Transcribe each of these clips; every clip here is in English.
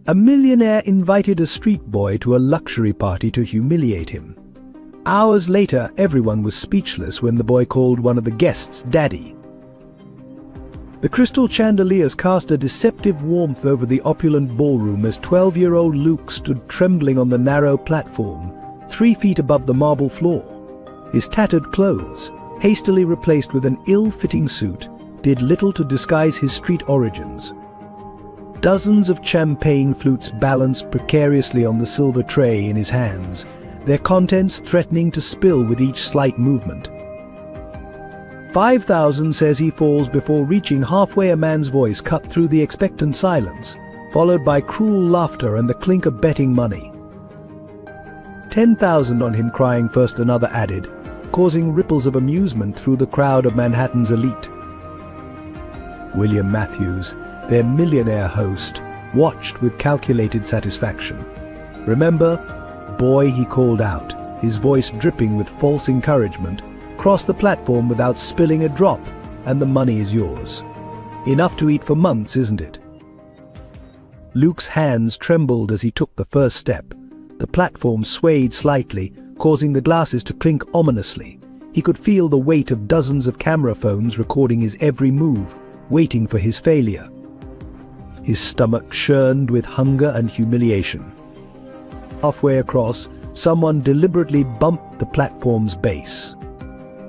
A millionaire invited a street boy to a luxury party to humiliate him. Hours later, everyone was speechless when the boy called one of the guests Daddy. The crystal chandeliers cast a deceptive warmth over the opulent ballroom as 12-year-old Luke stood trembling on the narrow platform, 3 feet above the marble floor. His tattered clothes, hastily replaced with an ill-fitting suit, did little to disguise his street origins. Dozens of champagne flutes balanced precariously on the silver tray in his hands, their contents threatening to spill with each slight movement. 5,000 says he falls before reaching halfway. A man's voice cut through the expectant silence, followed by cruel laughter and the clink of betting money. 10,000 on him, crying first, another added, causing ripples of amusement through the crowd of Manhattan's elite. William Matthews, their millionaire host, watched with calculated satisfaction. "Remember, boy," he called out, his voice dripping with false encouragement. "Cross the platform without spilling a drop, and the money is yours. Enough to eat for months, isn't it?" Luke's hands trembled as he took the first step. The platform swayed slightly, causing the glasses to clink ominously. He could feel the weight of dozens of camera phones recording his every move, waiting for his failure. His stomach churned with hunger and humiliation. Halfway across, someone deliberately bumped the platform's base.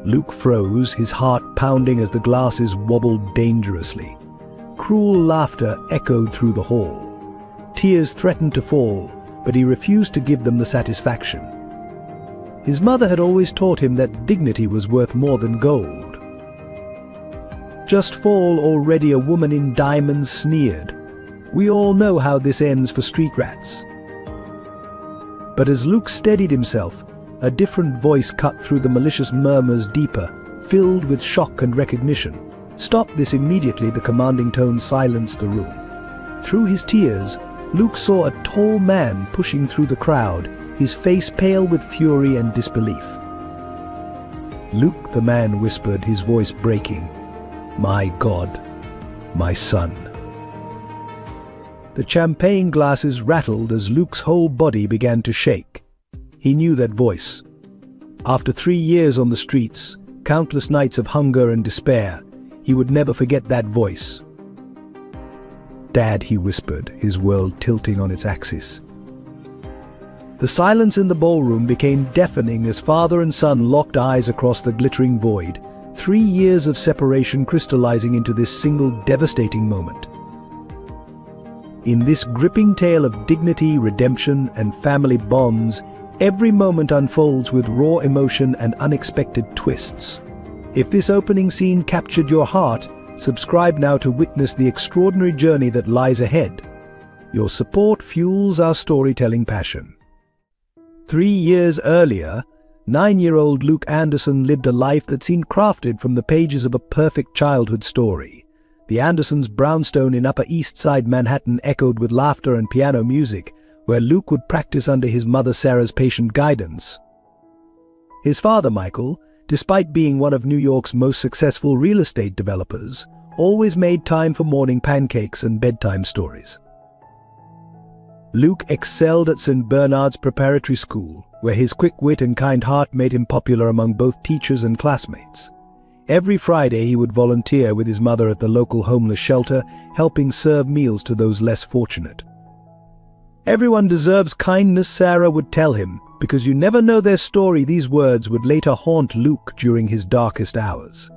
Luke froze, his heart pounding as the glasses wobbled dangerously. Cruel laughter echoed through the hall. Tears threatened to fall, but he refused to give them the satisfaction. His mother had always taught him that dignity was worth more than gold. "Just fall already," a woman in diamonds sneered. "We all know how this ends for street rats." But as Luke steadied himself, a different voice cut through the malicious murmurs, deeper, filled with shock and recognition. "Stop this immediately," the commanding tone silenced the room. Through his tears, Luke saw a tall man pushing through the crowd, his face pale with fury and disbelief. "Luke," the man whispered, his voice breaking. "My God, my son." The champagne glasses rattled as Luke's whole body began to shake. He knew that voice. After 3 years on the streets, countless nights of hunger and despair, he would never forget that voice. "Dad," he whispered, his world tilting on its axis. The silence in the ballroom became deafening as father and son locked eyes across the glittering void, 3 years of separation crystallizing into this single devastating moment. In this gripping tale of dignity, redemption, and family bonds, every moment unfolds with raw emotion and unexpected twists. If this opening scene captured your heart, subscribe now to witness the extraordinary journey that lies ahead. Your support fuels our storytelling passion. 3 years earlier, 9-year-old Luke Anderson lived a life that seemed crafted from the pages of a perfect childhood story. The Andersons' brownstone in Upper East Side Manhattan echoed with laughter and piano music, where Luke would practice under his mother Sarah's patient guidance. His father, Michael, despite being one of New York's most successful real estate developers, always made time for morning pancakes and bedtime stories. Luke excelled at St. Bernard's Preparatory School, where his quick wit and kind heart made him popular among both teachers and classmates. Every Friday he would volunteer with his mother at the local homeless shelter, helping serve meals to those less fortunate. "Everyone deserves kindness," Sarah would tell him, "because you never know their story." These words would later haunt Luke during his darkest hours.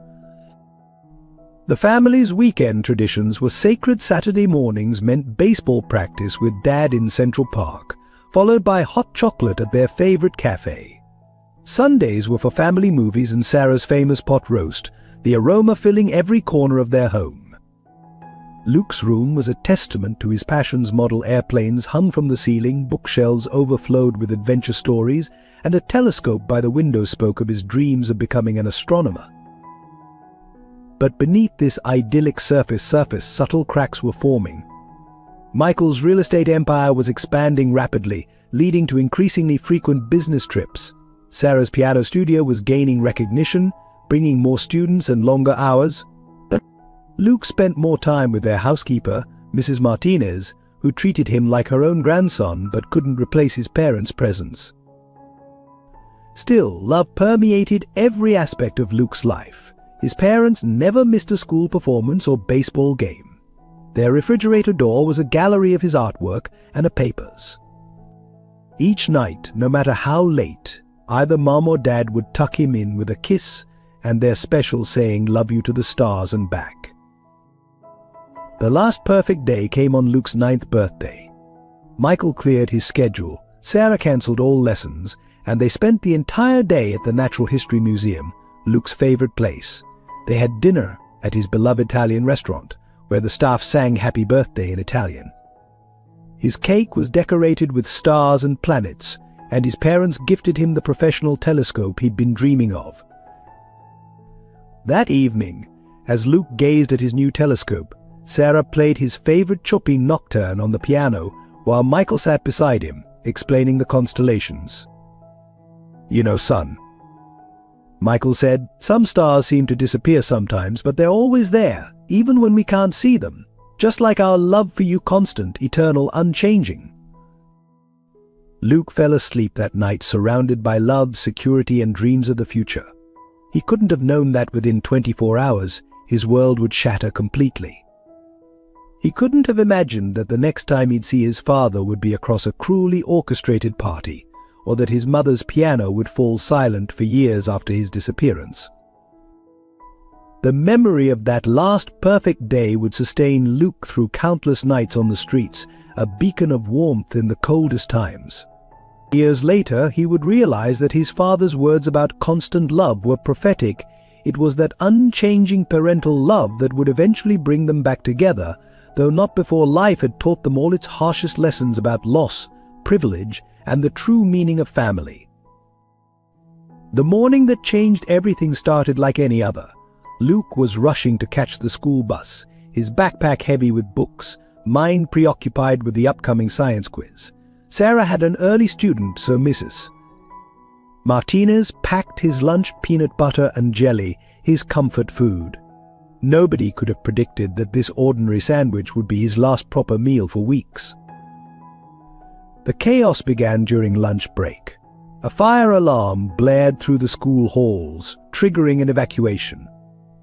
The family's weekend traditions were sacred Saturday mornings meant baseball practice with Dad in Central Park, followed by hot chocolate at their favorite cafe. Sundays were for family movies and Sarah's famous pot roast, the aroma filling every corner of their home. Luke's room was a testament to his passions. Model airplanes hung from the ceiling, bookshelves overflowed with adventure stories, and a telescope by the window spoke of his dreams of becoming an astronomer. But beneath this idyllic surface, subtle cracks were forming. Michael's real estate empire was expanding rapidly, leading to increasingly frequent business trips. Sarah's piano studio was gaining recognition, bringing more students and longer hours. But Luke spent more time with their housekeeper, Mrs. Martinez, who treated him like her own grandson but couldn't replace his parents' presence. Still, love permeated every aspect of Luke's life. His parents never missed a school performance or baseball game. Their refrigerator door was a gallery of his artwork and of papers. Each night, no matter how late, either mom or dad would tuck him in with a kiss and their special saying, "Love you to the stars and back." The last perfect day came on Luke's 9th birthday. Michael cleared his schedule, Sarah cancelled all lessons, and they spent the entire day at the Natural History Museum, Luke's favorite place. They had dinner at his beloved Italian restaurant, where the staff sang happy birthday in Italian. His cake was decorated with stars and planets, and his parents gifted him the professional telescope he'd been dreaming of. That evening, as Luke gazed at his new telescope, Sarah played his favorite Chopin nocturne on the piano while Michael sat beside him, explaining the constellations. "You know, son," Michael said, "some stars seem to disappear sometimes, but they're always there, even when we can't see them. Just like our love for you, constant, eternal, unchanging." Luke fell asleep that night surrounded by love, security, and dreams of the future. He couldn't have known that within 24 hours, his world would shatter completely. He couldn't have imagined that the next time he'd see his father would be across a cruelly orchestrated party, or that his mother's piano would fall silent for years after his disappearance. The memory of that last perfect day would sustain Luke through countless nights on the streets, a beacon of warmth in the coldest times. Years later, he would realize that his father's words about constant love were prophetic. It was that unchanging parental love that would eventually bring them back together, though not before life had taught them all its harshest lessons about loss, privilege, and the true meaning of family. The morning that changed everything started like any other. Luke was rushing to catch the school bus, his backpack heavy with books, mind preoccupied with the upcoming science quiz. Sarah had an early student, so Mrs. Martinez packed his lunch peanut butter and jelly, his comfort food. Nobody could have predicted that this ordinary sandwich would be his last proper meal for weeks. The chaos began during lunch break. A fire alarm blared through the school halls, triggering an evacuation.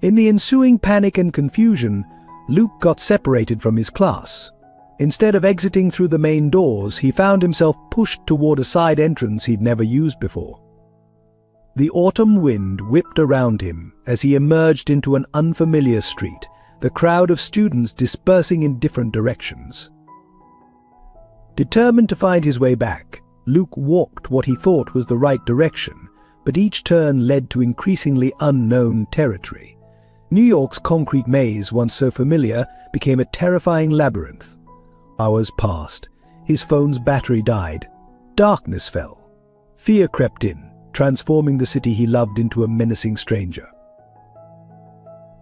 In the ensuing panic and confusion, Luke got separated from his class. Instead of exiting through the main doors, he found himself pushed toward a side entrance he'd never used before. The autumn wind whipped around him as he emerged into an unfamiliar street, the crowd of students dispersing in different directions. Determined to find his way back, Luke walked what he thought was the right direction, but each turn led to increasingly unknown territory. New York's concrete maze, once so familiar, became a terrifying labyrinth. Hours passed. His phone's battery died. Darkness fell. Fear crept in, transforming the city he loved into a menacing stranger.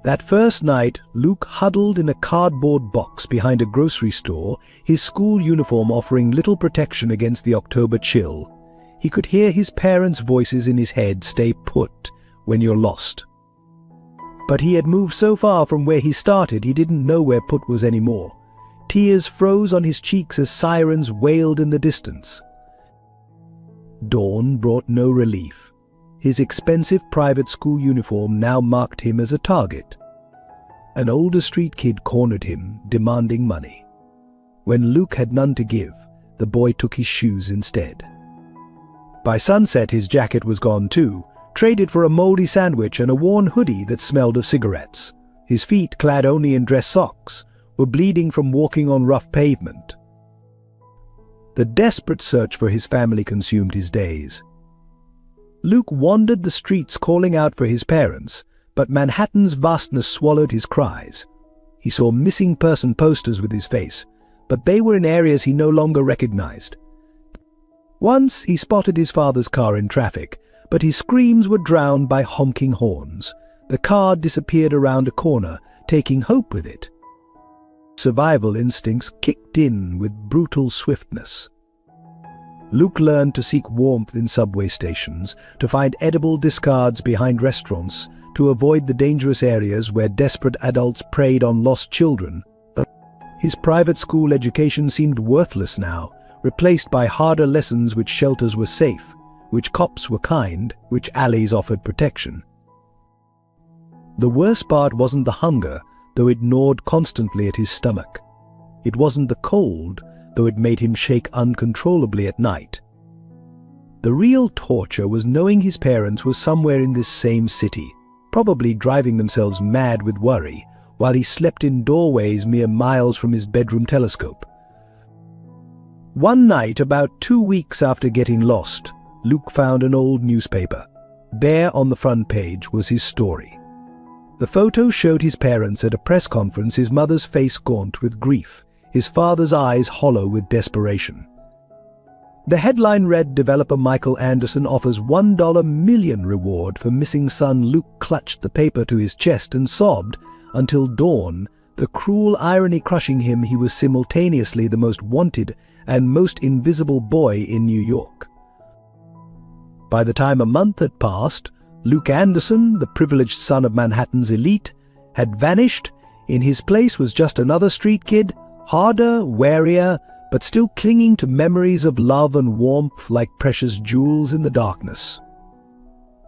That first night, Luke huddled in a cardboard box behind a grocery store, his school uniform offering little protection against the October chill. He could hear his parents' voices in his head, "Stay put when you're lost." But he had moved so far from where he started, he didn't know where put was anymore. Tears froze on his cheeks as sirens wailed in the distance. Dawn brought no relief. His expensive private school uniform now marked him as a target. An older street kid cornered him, demanding money. When Luke had none to give, the boy took his shoes instead. By sunset, his jacket was gone too, traded for a moldy sandwich and a worn hoodie that smelled of cigarettes. His feet, clad only in dress socks, were bleeding from walking on rough pavement. The desperate search for his family consumed his days. Luke wandered the streets calling out for his parents, but Manhattan's vastness swallowed his cries. He saw missing person posters with his face, but they were in areas he no longer recognized. Once he spotted his father's car in traffic, but his screams were drowned by honking horns. The car disappeared around a corner, taking hope with it. Survival instincts kicked in with brutal swiftness. Luke learned to seek warmth in subway stations, to find edible discards behind restaurants, to avoid the dangerous areas where desperate adults preyed on lost children. His private school education seemed worthless now, replaced by harder lessons which shelters were safe, which cops were kind, which alleys offered protection. The worst part wasn't the hunger, though it gnawed constantly at his stomach. It wasn't the cold, though it made him shake uncontrollably at night. The real torture was knowing his parents were somewhere in this same city, probably driving themselves mad with worry, while he slept in doorways mere miles from his bedroom telescope. One night, about 2 weeks after getting lost, Luke found an old newspaper. There on the front page was his story. The photo showed his parents at a press conference, his mother's face gaunt with grief, his father's eyes hollow with desperation. The headline read, "Developer Michael Anderson offers $1 million reward for missing son." Luke clutched the paper to his chest and sobbed until dawn, the cruel irony crushing him. He was simultaneously the most wanted and most invisible boy in New York. By the time a month had passed, Luke Anderson, the privileged son of Manhattan's elite, had vanished. In his place was just another street kid, harder, warier, but still clinging to memories of love and warmth like precious jewels in the darkness.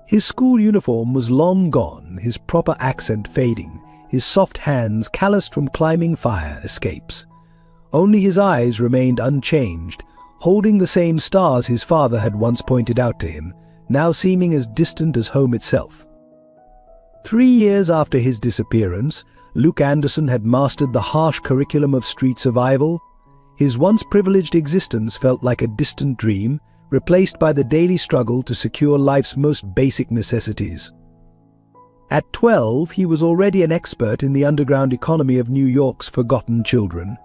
His school uniform was long gone, his proper accent fading, his soft hands calloused from climbing fire escapes. Only his eyes remained unchanged, holding the same stars his father had once pointed out to him, now seeming as distant as home itself. 3 years after his disappearance, Luke Anderson had mastered the harsh curriculum of street survival. His once privileged existence felt like a distant dream, replaced by the daily struggle to secure life's most basic necessities. At 12, he was already an expert in the underground economy of New York's forgotten children.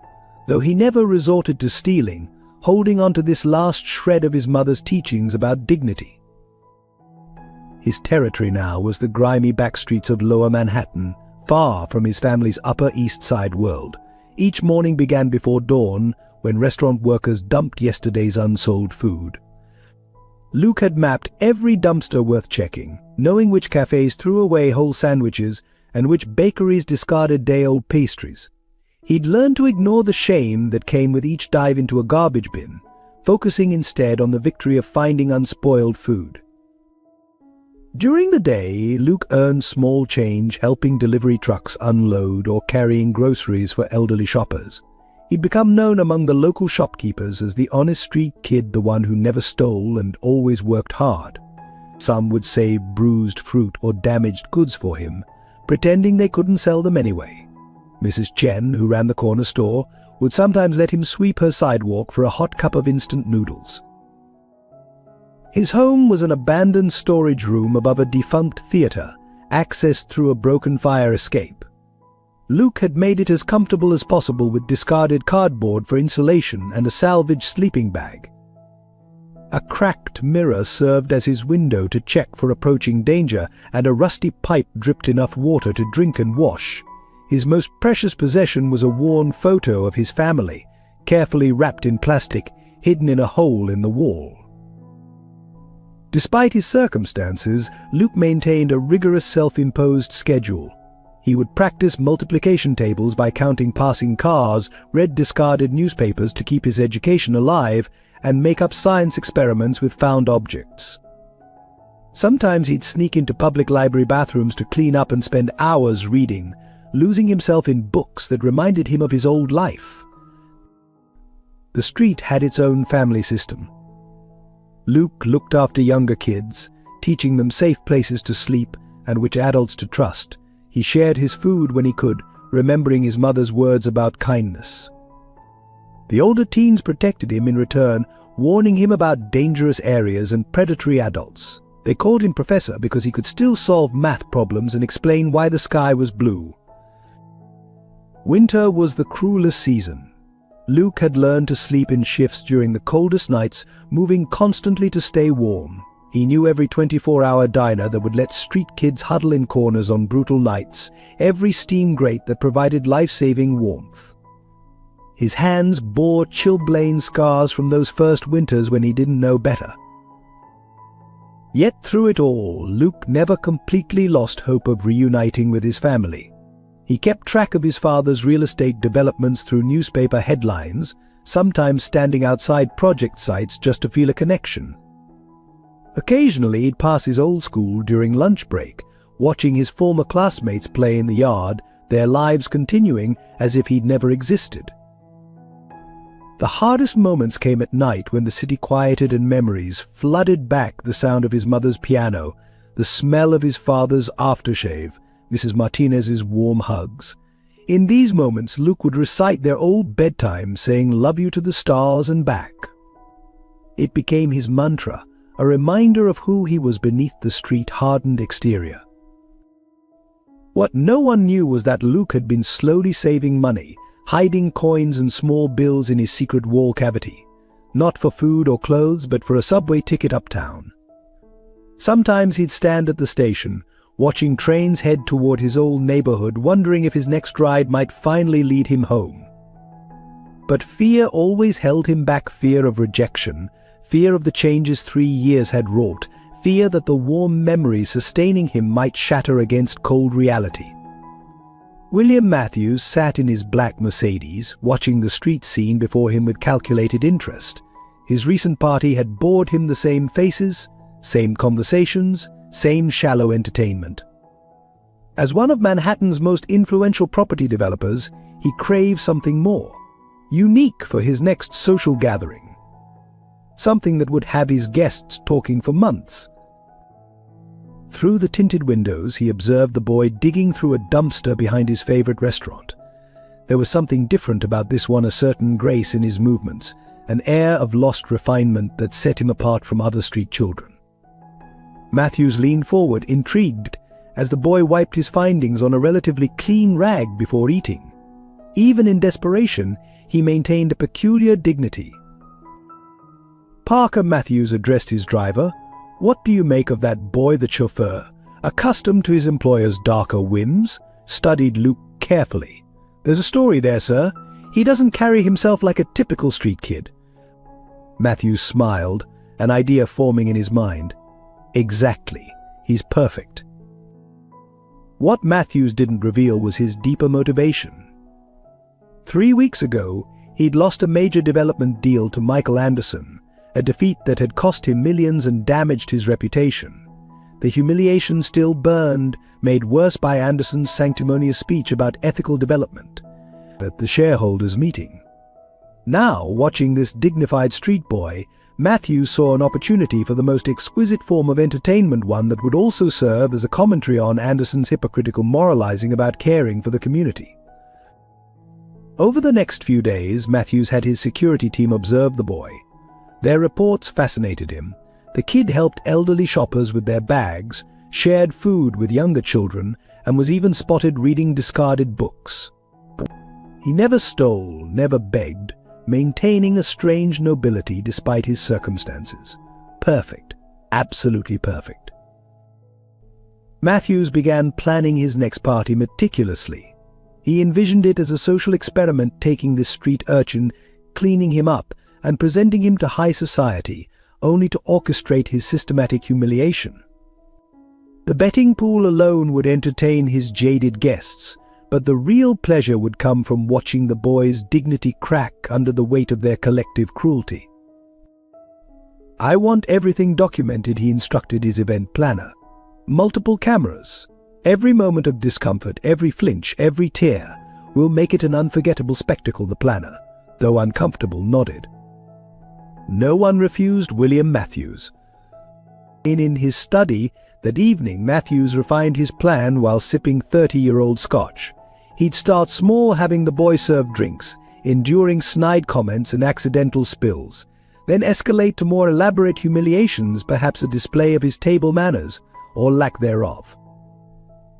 Though he never resorted to stealing, holding on to this last shred of his mother's teachings about dignity. His territory now was the grimy backstreets of Lower Manhattan, far from his family's Upper East Side world. Each morning began before dawn, when restaurant workers dumped yesterday's unsold food. Luke had mapped every dumpster worth checking, knowing which cafes threw away whole sandwiches and which bakeries discarded day-old pastries. He'd learned to ignore the shame that came with each dive into a garbage bin, focusing instead on the victory of finding unspoiled food. During the day, Luke earned small change helping delivery trucks unload or carrying groceries for elderly shoppers. He'd become known among the local shopkeepers as the honest street kid, the one who never stole and always worked hard. Some would save bruised fruit or damaged goods for him, pretending they couldn't sell them anyway. Mrs. Chen, who ran the corner store, would sometimes let him sweep her sidewalk for a hot cup of instant noodles. His home was an abandoned storage room above a defunct theater, accessed through a broken fire escape. Luke had made it as comfortable as possible with discarded cardboard for insulation and a salvaged sleeping bag. A cracked mirror served as his window to check for approaching danger, and a rusty pipe dripped enough water to drink and wash. His most precious possession was a worn photo of his family, carefully wrapped in plastic, hidden in a hole in the wall. Despite his circumstances, Luke maintained a rigorous self-imposed schedule. He would practice multiplication tables by counting passing cars, read discarded newspapers to keep his education alive, and make up science experiments with found objects. Sometimes he'd sneak into public library bathrooms to clean up and spend hours reading, losing himself in books that reminded him of his old life. The street had its own family system. Luke looked after younger kids, teaching them safe places to sleep and which adults to trust. He shared his food when he could, remembering his mother's words about kindness. The older teens protected him in return, warning him about dangerous areas and predatory adults. They called him Professor because he could still solve math problems and explain why the sky was blue. Winter was the cruelest season. Luke had learned to sleep in shifts during the coldest nights, moving constantly to stay warm. He knew every 24-hour diner that would let street kids huddle in corners on brutal nights, every steam grate that provided life-saving warmth. His hands bore chilblain scars from those first winters when he didn't know better. Yet through it all, Luke never completely lost hope of reuniting with his family. He kept track of his father's real estate developments through newspaper headlines, sometimes standing outside project sites just to feel a connection. Occasionally he'd pass his old school during lunch break, watching his former classmates play in the yard, their lives continuing as if he'd never existed. The hardest moments came at night when the city quieted and memories flooded back: the sound of his mother's piano, the smell of his father's aftershave, Mrs. Martinez's warm hugs. In these moments, Luke would recite their old bedtime, saying "love you to the stars and back." It became his mantra, a reminder of who he was beneath the street-hardened exterior. What no one knew was that Luke had been slowly saving money, hiding coins and small bills in his secret wall cavity, not for food or clothes, but for a subway ticket uptown. Sometimes he'd stand at the station, watching trains head toward his old neighborhood, wondering if his next ride might finally lead him home. But fear always held him back: fear of rejection, fear of the changes 3 years had wrought, fear that the warm memories sustaining him might shatter against cold reality. William Matthews sat in his black Mercedes, watching the street scene before him with calculated interest. His recent party had bored him: the same faces, same conversations, same shallow entertainment. As one of Manhattan's most influential property developers, he craved something more, unique for his next social gathering. Something that would have his guests talking for months. Through the tinted windows, he observed the boy digging through a dumpster behind his favorite restaurant. There was something different about this one: a certain grace in his movements, an air of lost refinement that set him apart from other street children. Matthews leaned forward, intrigued, as the boy wiped his findings on a relatively clean rag before eating. Even in desperation, he maintained a peculiar dignity. "Parker," Matthews addressed his driver, "what do you make of that boy?" The chauffeur, accustomed to his employer's darker whims, studied Luke carefully. "There's a story there, sir. He doesn't carry himself like a typical street kid." Matthews smiled, an idea forming in his mind. Exactly. He's perfect. What Matthews didn't reveal was his deeper motivation. 3 weeks ago, he'd lost a major development deal to Michael Anderson, a defeat that had cost him millions and damaged his reputation. The humiliation still burned, made worse by Anderson's sanctimonious speech about ethical development at the shareholders' meeting. Now, watching this dignified street boy, Matthews saw an opportunity for the most exquisite form of entertainment, one that would also serve as a commentary on Anderson's hypocritical moralizing about caring for the community. Over the next few days, Matthews had his security team observe the boy. Their reports fascinated him. The kid helped elderly shoppers with their bags, shared food with younger children, and was even spotted reading discarded books. He never stole, never begged, maintaining a strange nobility despite his circumstances. Perfect. Absolutely perfect. Matthews began planning his next party meticulously. He envisioned it as a social experiment, taking this street urchin, cleaning him up, and presenting him to high society, only to orchestrate his systematic humiliation. The betting pool alone would entertain his jaded guests, but the real pleasure would come from watching the boy's dignity crack under the weight of their collective cruelty. "I want everything documented," he instructed his event planner. "Multiple cameras. Every moment of discomfort, every flinch, every tear. We'll make it an unforgettable spectacle." The planner, though uncomfortable, nodded. No one refused William Matthews. In his study that evening, Matthews refined his plan while sipping 30-year-old scotch. He'd start small, having the boy serve drinks, enduring snide comments and accidental spills, then escalate to more elaborate humiliations, perhaps a display of his table manners, or lack thereof.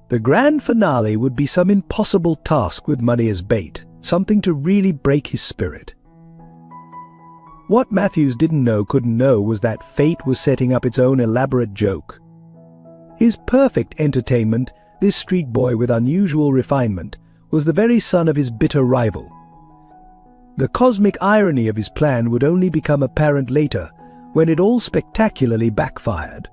The grand finale would be some impossible task with money as bait, something to really break his spirit. What Matthews couldn't know was that fate was setting up its own elaborate joke. His perfect entertainment, this street boy with unusual refinement, was the very son of his bitter rival. The cosmic irony of his plan would only become apparent later, when it all spectacularly backfired.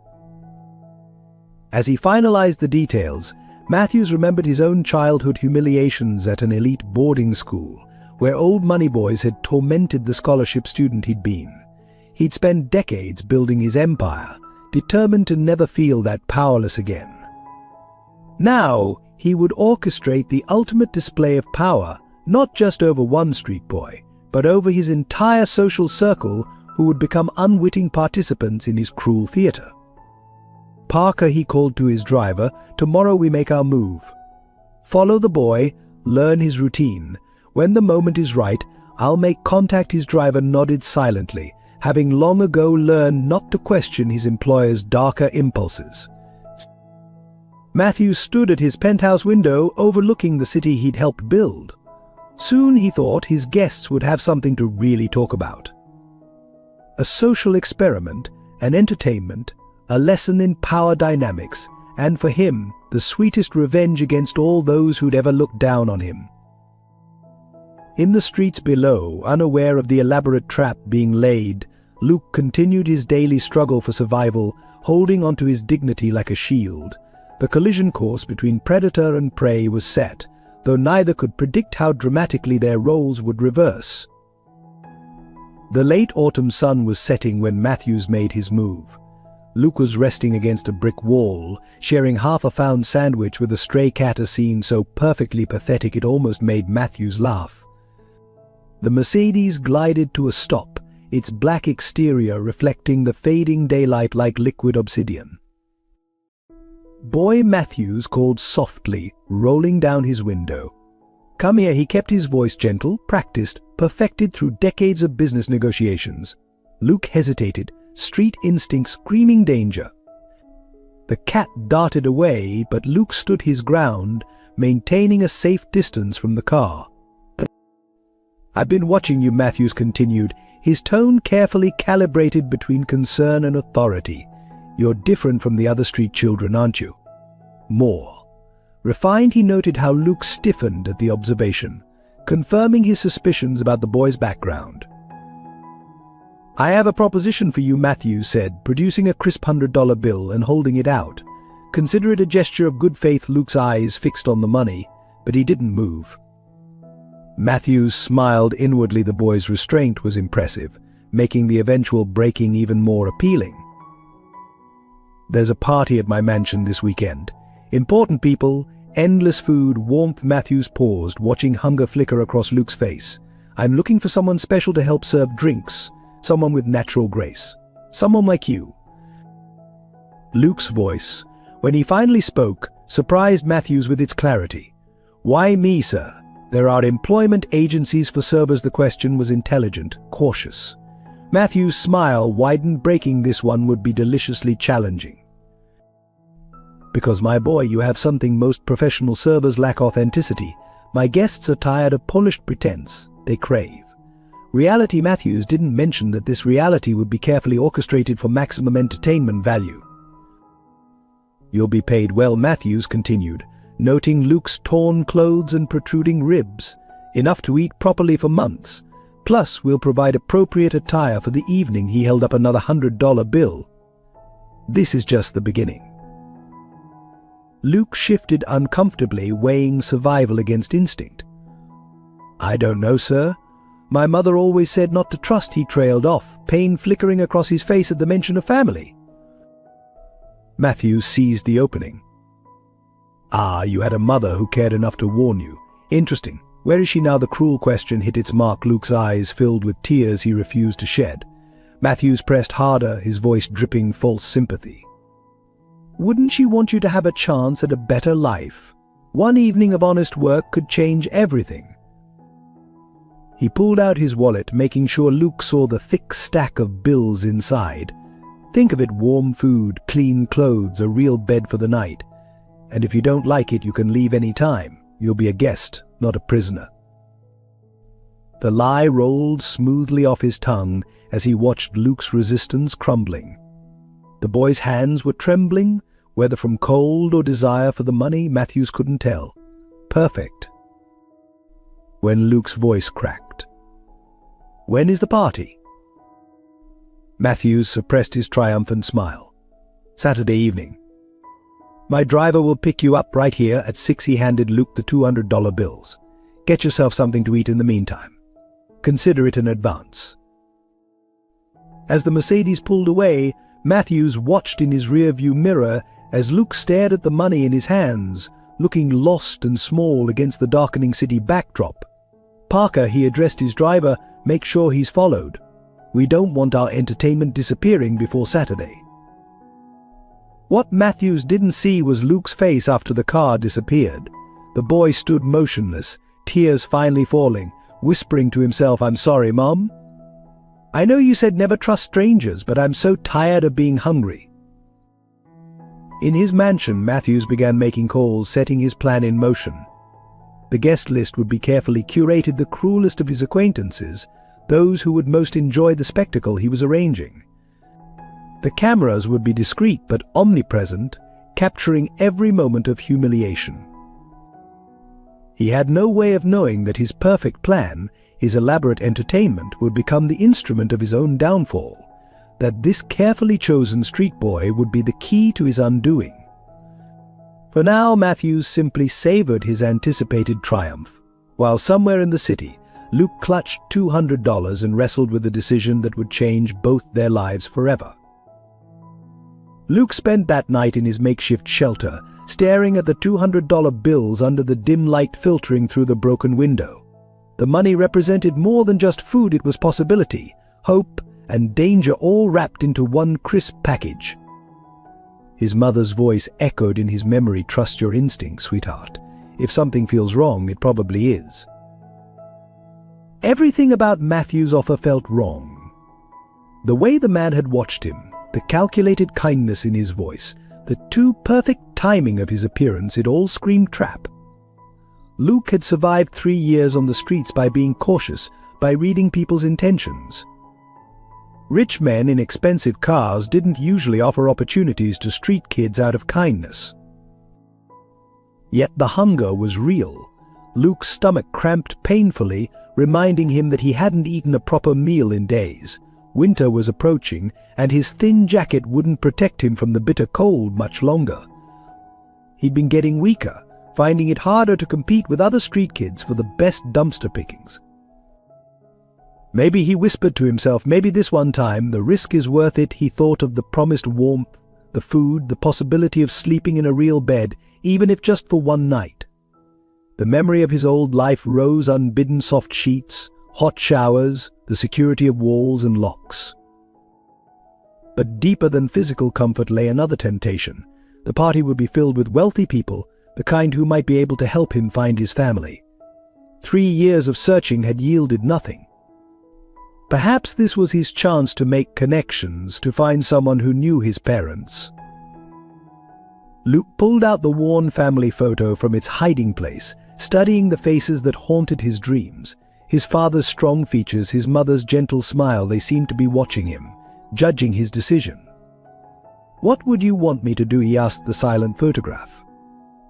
As he finalized the details, Matthews remembered his own childhood humiliations at an elite boarding school, where old money boys had tormented the scholarship student he'd been. He'd spent decades building his empire, determined to never feel that powerless again. Now, he would orchestrate the ultimate display of power, not just over one street boy, but over his entire social circle who would become unwitting participants in his cruel theater. "Parker," he called to his driver, "tomorrow we make our move. Follow the boy, learn his routine. When the moment is right, I'll make contact." His driver nodded silently, having long ago learned not to question his employer's darker impulses. Matthews stood at his penthouse window overlooking the city he'd helped build. Soon, he thought, his guests would have something to really talk about. A social experiment, an entertainment, a lesson in power dynamics, and for him, the sweetest revenge against all those who'd ever looked down on him. In the streets below, unaware of the elaborate trap being laid, Luke continued his daily struggle for survival, holding onto his dignity like a shield. The collision course between predator and prey was set, though neither could predict how dramatically their roles would reverse. The late autumn sun was setting when Matthews made his move. Luke was resting against a brick wall, sharing half a found sandwich with a stray cat, a scene so perfectly pathetic it almost made Matthews laugh. The Mercedes glided to a stop, its black exterior reflecting the fading daylight like liquid obsidian. Boy Matthews called softly, rolling down his window. "Come here." He kept his voice gentle, practiced, perfected through decades of business negotiations. Luke hesitated, street instinct screaming danger. The cat darted away, but Luke stood his ground, maintaining a safe distance from the car. "I've been watching you," Matthews continued, his tone carefully calibrated between concern and authority. "You're different from the other street children, aren't you?" "More." Refined, he noted how Luke stiffened at the observation, confirming his suspicions about the boy's background. "I have a proposition for you," Matthews said, producing a crisp $100 bill and holding it out. Consider it a gesture of good faith. Luke's eyes fixed on the money, but he didn't move. Matthews smiled inwardly. The boy's restraint was impressive, making the eventual breaking even more appealing. "There's a party at my mansion this weekend. Important people, endless food, warmth." Matthews paused, watching hunger flicker across Luke's face. "I'm looking for someone special to help serve drinks, someone with natural grace. Someone like you." Luke's voice, when he finally spoke, surprised Matthews with its clarity. "Why me, sir? There are employment agencies for servers." The question was intelligent, cautious. Matthews' smile widened, breaking this one would be deliciously challenging. "Because, my boy, you have something most professional servers lack: authenticity. My guests are tired of polished pretense. They crave reality." Matthews didn't mention that this reality would be carefully orchestrated for maximum entertainment value. "You'll be paid well," Matthews continued, noting Luke's torn clothes and protruding ribs. "Enough to eat properly for months. Plus, we'll provide appropriate attire for the evening." He held up another $100 bill. "This is just the beginning." Luke shifted uncomfortably, weighing survival against instinct. "I don't know, sir. My mother always said not to trust." He trailed off, pain flickering across his face at the mention of family. Matthews seized the opening. "Ah, you had a mother who cared enough to warn you. Interesting. Where is she now?" The cruel question hit its mark. Luke's eyes filled with tears he refused to shed. Matthews pressed harder, his voice dripping false sympathy. "Wouldn't she want you to have a chance at a better life? One evening of honest work could change everything." He pulled out his wallet, making sure Luke saw the thick stack of bills inside. "Think of it: warm food, clean clothes, a real bed for the night. And if you don't like it, you can leave any time. You'll be a guest, not a prisoner." The lie rolled smoothly off his tongue as he watched Luke's resistance crumbling. The boy's hands were trembling, whether from cold or desire for the money, Matthews couldn't tell. Perfect. When Luke's voice cracked. "When is the party?" Matthews suppressed his triumphant smile. "Saturday evening." My driver will pick you up right here at 6. He handed Luke the $200 bills. Get yourself something to eat in the meantime. Consider it an advance. As the Mercedes pulled away, Matthews watched in his rearview mirror as Luke stared at the money in his hands, looking lost and small against the darkening city backdrop. Parker, he addressed his driver, make sure he's followed. We don't want our entertainment disappearing before Saturday. What Matthews didn't see was Luke's face after the car disappeared. The boy stood motionless, tears finally falling, whispering to himself, "I'm sorry, Mom. I know you said never trust strangers, but I'm so tired of being hungry." In his mansion, Matthews began making calls, setting his plan in motion. The guest list would be carefully curated, the cruelest of his acquaintances, those who would most enjoy the spectacle he was arranging. The cameras would be discreet but omnipresent, capturing every moment of humiliation. He had no way of knowing that his perfect plan, his elaborate entertainment, would become the instrument of his own downfall, that this carefully chosen street boy would be the key to his undoing. For now, Matthews simply savored his anticipated triumph. While somewhere in the city, Luke clutched $200 and wrestled with a decision that would change both their lives forever. Luke spent that night in his makeshift shelter, staring at the $200 bills under the dim light filtering through the broken window. The money represented more than just food, it was possibility, hope, and danger all wrapped into one crisp package. His mother's voice echoed in his memory, "Trust your instincts, sweetheart. If something feels wrong, it probably is." Everything about Matthews' offer felt wrong. The way the man had watched him, the calculated kindness in his voice, the too perfect timing of his appearance, it all screamed trap. Luke had survived 3 years on the streets by being cautious, by reading people's intentions. Rich men in expensive cars didn't usually offer opportunities to street kids out of kindness. Yet the hunger was real. Luke's stomach cramped painfully, reminding him that he hadn't eaten a proper meal in days. Winter was approaching, and his thin jacket wouldn't protect him from the bitter cold much longer. He'd been getting weaker, finding it harder to compete with other street kids for the best dumpster pickings. Maybe, he whispered to himself, maybe this one time, the risk is worth it. He thought of the promised warmth, the food, the possibility of sleeping in a real bed, even if just for one night. The memory of his old life rose, unbidden soft sheets, hot showers, the security of walls and locks. But deeper than physical comfort lay another temptation. The party would be filled with wealthy people, the kind who might be able to help him find his family. 3 years of searching had yielded nothing. Perhaps this was his chance to make connections, to find someone who knew his parents. Luke pulled out the worn family photo from its hiding place, studying the faces that haunted his dreams. His father's strong features, his mother's gentle smile, they seemed to be watching him, judging his decision. "What would you want me to do?" he asked the silent photograph.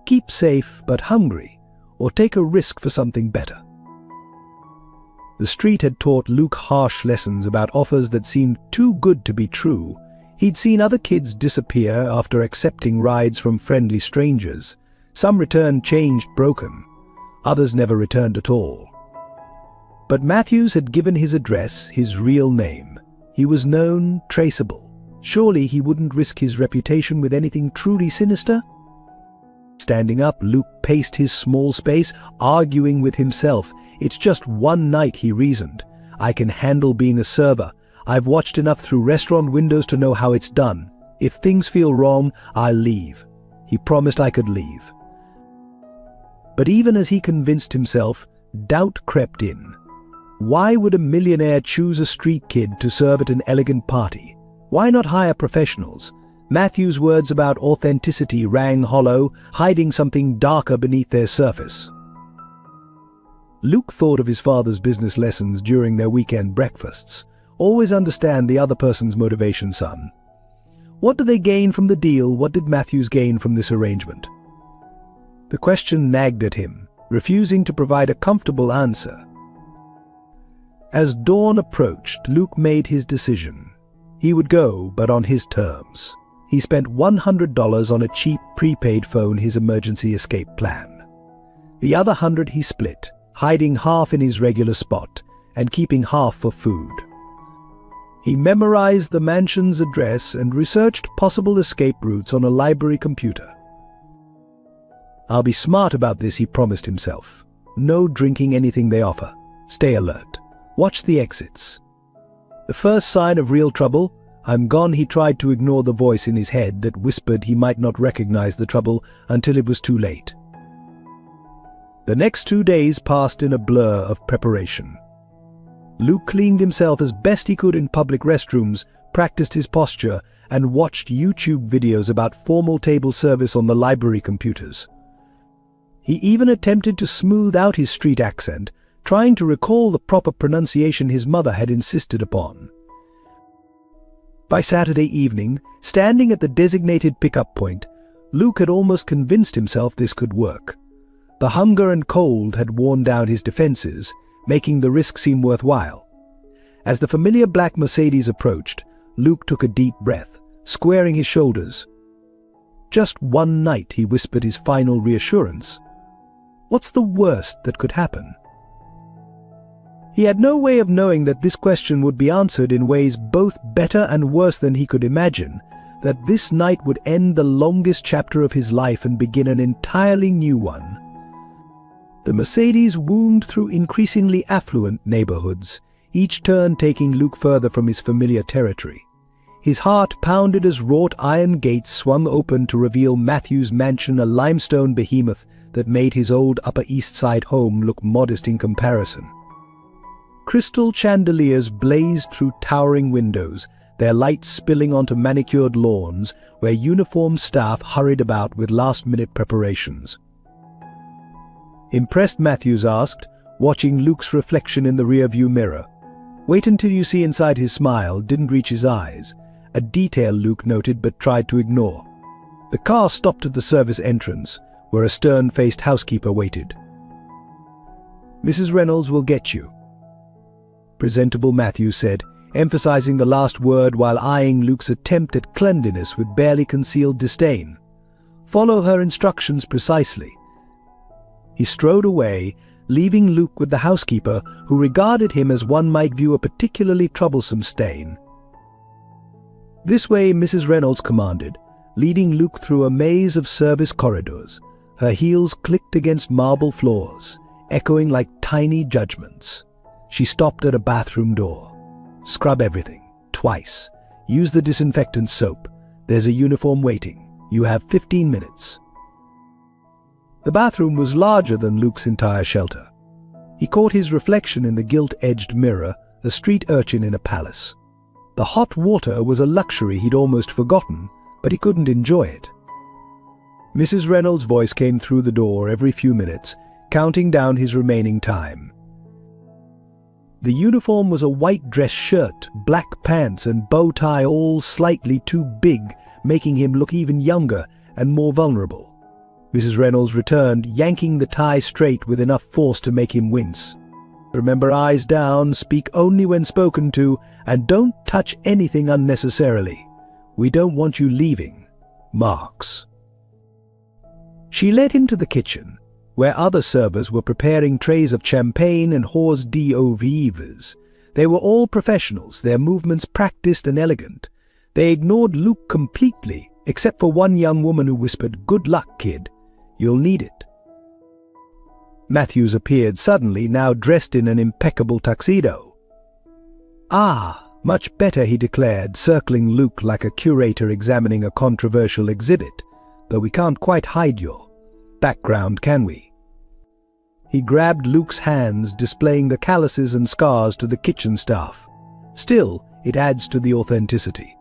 "Keep safe but hungry, or take a risk for something better?" The street had taught Luke harsh lessons about offers that seemed too good to be true. He'd seen other kids disappear after accepting rides from friendly strangers. Some returned changed, broken. Others never returned at all. But Matthews had given his address, his real name. He was known, traceable. Surely he wouldn't risk his reputation with anything truly sinister? Standing up, Luke paced his small space, arguing with himself. "It's just one night," he reasoned. "I can handle being a server. I've watched enough through restaurant windows to know how it's done. If things feel wrong, I'll leave." He promised I could leave. But even as he convinced himself, doubt crept in. Why would a millionaire choose a street kid to serve at an elegant party? Why not hire professionals? Matthew's words about authenticity rang hollow, hiding something darker beneath their surface. Luke thought of his father's business lessons during their weekend breakfasts. Always understand the other person's motivation, son. What do they gain from the deal? What did Matthews gain from this arrangement? The question nagged at him, refusing to provide a comfortable answer. As dawn approached, Luke made his decision. He would go, but on his terms. He spent $100 on a cheap prepaid phone, his emergency escape plan. The other 100 he split, hiding half in his regular spot and keeping half for food. He memorized the mansion's address and researched possible escape routes on a library computer. "I'll be smart about this," he promised himself. "No drinking anything they offer. Stay alert. Watch the exits." The first sign of real trouble, "I'm gone," he tried to ignore the voice in his head that whispered he might not recognize the trouble until it was too late. The next 2 days passed in a blur of preparation. Luke cleaned himself as best he could in public restrooms, practiced his posture, and watched YouTube videos about formal table service on the library computers. He even attempted to smooth out his street accent, trying to recall the proper pronunciation his mother had insisted upon. By Saturday evening, standing at the designated pickup point, Luke had almost convinced himself this could work. The hunger and cold had worn down his defenses, making the risk seem worthwhile. As the familiar black Mercedes approached, Luke took a deep breath, squaring his shoulders. "Just one night," he whispered his final reassurance. "What's the worst that could happen?" He had no way of knowing that this question would be answered in ways both better and worse than he could imagine, that this night would end the longest chapter of his life and begin an entirely new one. The Mercedes wound through increasingly affluent neighborhoods, each turn taking Luke further from his familiar territory. His heart pounded as wrought iron gates swung open to reveal Matthew's mansion, a limestone behemoth that made his old Upper East Side home look modest in comparison. Crystal chandeliers blazed through towering windows, their light spilling onto manicured lawns where uniformed staff hurried about with last-minute preparations. Impressed, Matthews asked, watching Luke's reflection in the rear-view mirror. "Wait until you see inside." His smile didn't reach his eyes, a detail Luke noted but tried to ignore. The car stopped at the service entrance, where a stern-faced housekeeper waited. "Mrs. Reynolds will get you," presentable Matthews said, emphasizing the last word while eyeing Luke's attempt at cleanliness with barely concealed disdain. "Follow her instructions precisely." He strode away, leaving Luke with the housekeeper, who regarded him as one might view a particularly troublesome stain. "This way," Mrs. Reynolds commanded, leading Luke through a maze of service corridors. Her heels clicked against marble floors, echoing like tiny judgments. She stopped at a bathroom door. "Scrub everything, twice. Use the disinfectant soap. There's a uniform waiting. You have 15 minutes. The bathroom was larger than Luke's entire shelter. He caught his reflection in the gilt-edged mirror, a street urchin in a palace. The hot water was a luxury he'd almost forgotten, but he couldn't enjoy it. Mrs. Reynolds' voice came through the door every few minutes, counting down his remaining time. The uniform was a white dress shirt, black pants, and bow tie, all slightly too big, making him look even younger and more vulnerable. Mrs. Reynolds returned, yanking the tie straight with enough force to make him wince. "Remember, eyes down, speak only when spoken to, and don't touch anything unnecessarily. We don't want you leaving. Marks." She led him to the kitchen, where other servers were preparing trays of champagne and hors d'oeuvres. They were all professionals, their movements practiced and elegant. They ignored Luke completely, except for one young woman who whispered, "Good luck, kid. You'll need it." Matthews appeared suddenly, now dressed in an impeccable tuxedo. "Ah, much better," he declared, circling Luke like a curator examining a controversial exhibit, "though we can't quite hide your background, can we?" He grabbed Luke's hands, displaying the calluses and scars to the kitchen staff. Still, it adds to the authenticity.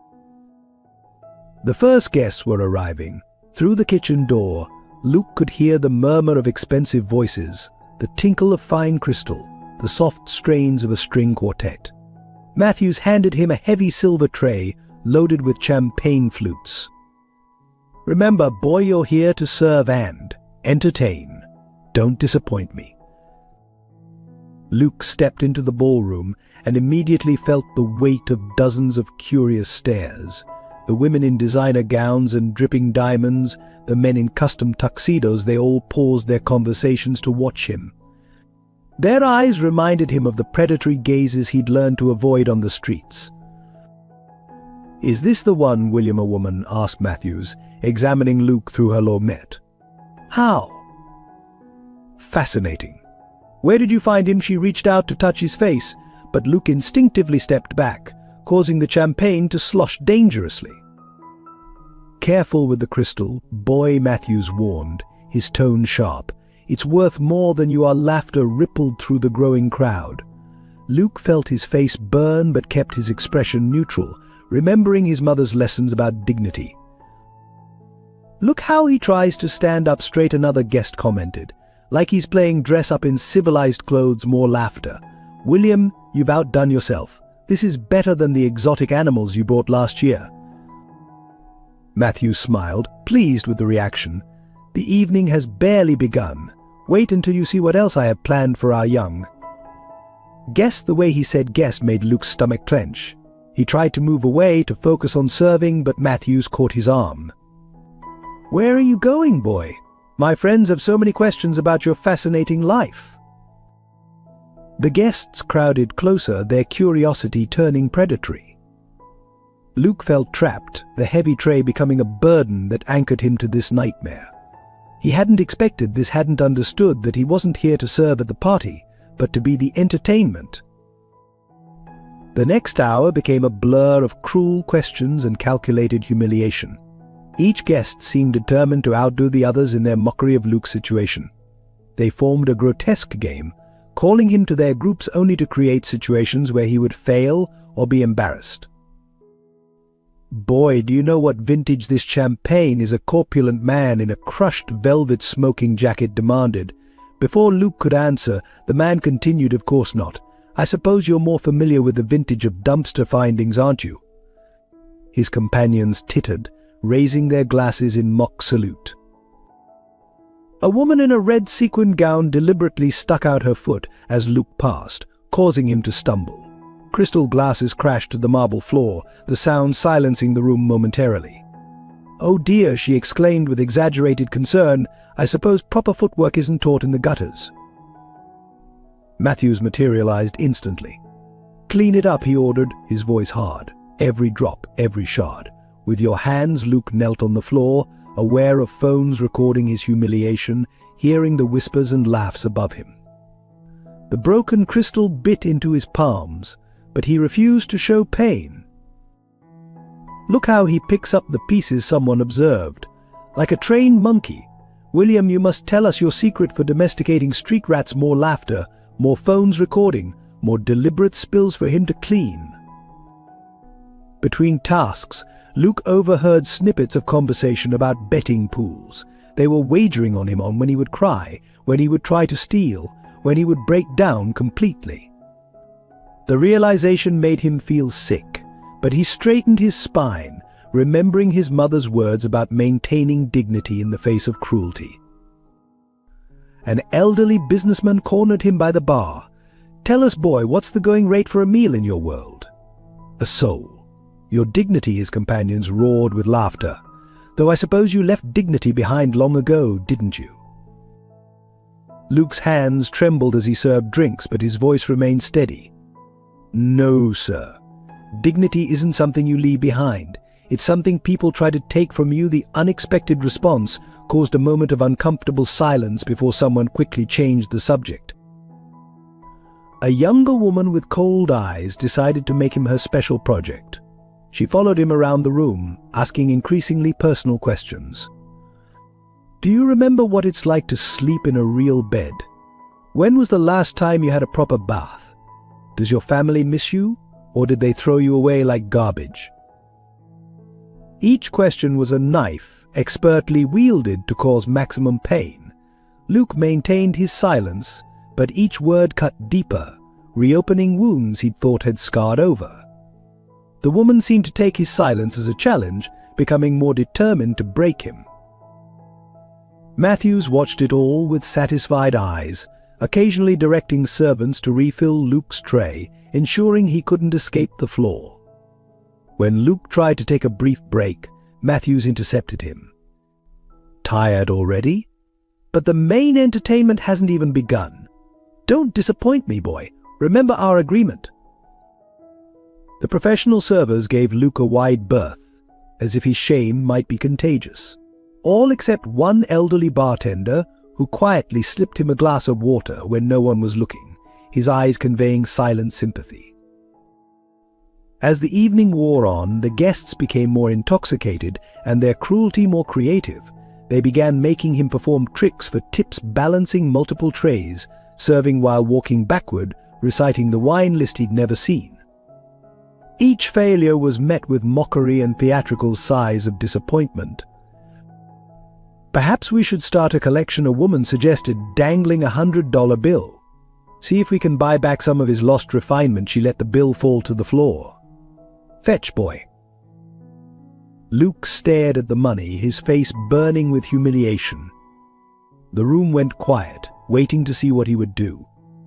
The first guests were arriving. Through the kitchen door, Luke could hear the murmur of expensive voices, the tinkle of fine crystal, the soft strains of a string quartet. Matthews handed him a heavy silver tray loaded with champagne flutes. "Remember, boy, you're here to serve and entertain. Don't disappoint me." Luke stepped into the ballroom and immediately felt the weight of dozens of curious stares. The women in designer gowns and dripping diamonds, the men in custom tuxedos, they all paused their conversations to watch him. Their eyes reminded him of the predatory gazes he'd learned to avoid on the streets. "Is this the one, William, a woman?" asked Matthews, examining Luke through her lorgnette. "How?" "Fascinating. Where did you find him?" She reached out to touch his face, but Luke instinctively stepped back, causing the champagne to slosh dangerously. "Careful with the crystal, boy," Matthews warned, his tone sharp. "It's worth more than you are." Laughter rippled through the growing crowd. Luke felt his face burn but kept his expression neutral, remembering his mother's lessons about dignity. "Look how he tries to stand up straight," another guest commented. "Like he's playing dress up in civilized clothes." More laughter. "William, you've outdone yourself. This is better than the exotic animals you brought last year." Matthew smiled, pleased with the reaction. "The evening has barely begun. Wait until you see what else I have planned for our young." Guest. The way he said guest made Luke's stomach clench. He tried to move away to focus on serving, but Matthews caught his arm. "Where are you going, boy? My friends have so many questions about your fascinating life." The guests crowded closer, their curiosity turning predatory. Luke felt trapped, the heavy tray becoming a burden that anchored him to this nightmare. He hadn't expected this, hadn't understood that he wasn't here to serve at the party, but to be the entertainment. The next hour became a blur of cruel questions and calculated humiliation. Each guest seemed determined to outdo the others in their mockery of Luke's situation. They formed a grotesque game, calling him to their groups only to create situations where he would fail or be embarrassed. "Boy, do you know what vintage this champagne is?" a corpulent man in a crushed velvet smoking jacket demanded. Before Luke could answer, the man continued, "Of course not. I suppose you're more familiar with the vintage of dumpster findings, aren't you?" His companions tittered, raising their glasses in mock salute. A woman in a red sequined gown deliberately stuck out her foot as Luke passed, causing him to stumble. Crystal glasses crashed to the marble floor, the sound silencing the room momentarily. "Oh dear," she exclaimed with exaggerated concern. "I suppose proper footwork isn't taught in the gutters." Matthews materialized instantly. "Clean it up," he ordered, his voice hard. "Every drop, every shard. With your hands." Luke knelt on the floor, aware of phones recording his humiliation, hearing the whispers and laughs above him. The broken crystal bit into his palms, but he refused to show pain. "Look how he picks up the pieces," someone observed. "Like a trained monkey. William, you must tell us your secret for domesticating street rats." More laughter, more phones recording, more deliberate spills for him to clean. Between tasks, Luke overheard snippets of conversation about betting pools. They were wagering on him on when he would cry, when he would try to steal, when he would break down completely. The realization made him feel sick, but he straightened his spine, remembering his mother's words about maintaining dignity in the face of cruelty. An elderly businessman cornered him by the bar. "Tell us, boy, what's the going rate for a meal in your world?" "A soul. Your dignity," his companions roared with laughter. "Though I suppose you left dignity behind long ago, didn't you?" Luke's hands trembled as he served drinks, but his voice remained steady. "No, sir. Dignity isn't something you leave behind. It's something people try to take from you." The unexpected response caused a moment of uncomfortable silence before someone quickly changed the subject. A younger woman with cold eyes decided to make him her special project. She followed him around the room, asking increasingly personal questions. "Do you remember what it's like to sleep in a real bed? When was the last time you had a proper bath? Does your family miss you, or did they throw you away like garbage?" Each question was a knife, expertly wielded to cause maximum pain. Luke maintained his silence, but each word cut deeper, reopening wounds he'd thought had scarred over. The woman seemed to take his silence as a challenge, becoming more determined to break him. Matthews watched it all with satisfied eyes, occasionally directing servants to refill Luke's tray, ensuring he couldn't escape the floor. When Luke tried to take a brief break, Matthews intercepted him. "Tired already? But the main entertainment hasn't even begun. Don't disappoint me, boy. Remember our agreement." The professional servers gave Luke a wide berth, as if his shame might be contagious. All except one elderly bartender who quietly slipped him a glass of water when no one was looking, his eyes conveying silent sympathy. As the evening wore on, the guests became more intoxicated and their cruelty more creative. They began making him perform tricks for tips, balancing multiple trays, serving while walking backward, reciting the wine list he'd never seen. Each failure was met with mockery and theatrical sighs of disappointment. "Perhaps we should start a collection," a woman suggested, dangling $100 bill. "See if we can buy back some of his lost refinement." She let the bill fall to the floor. "Fetch, boy." Luke stared at the money, his face burning with humiliation. The room went quiet, waiting to see what he would do.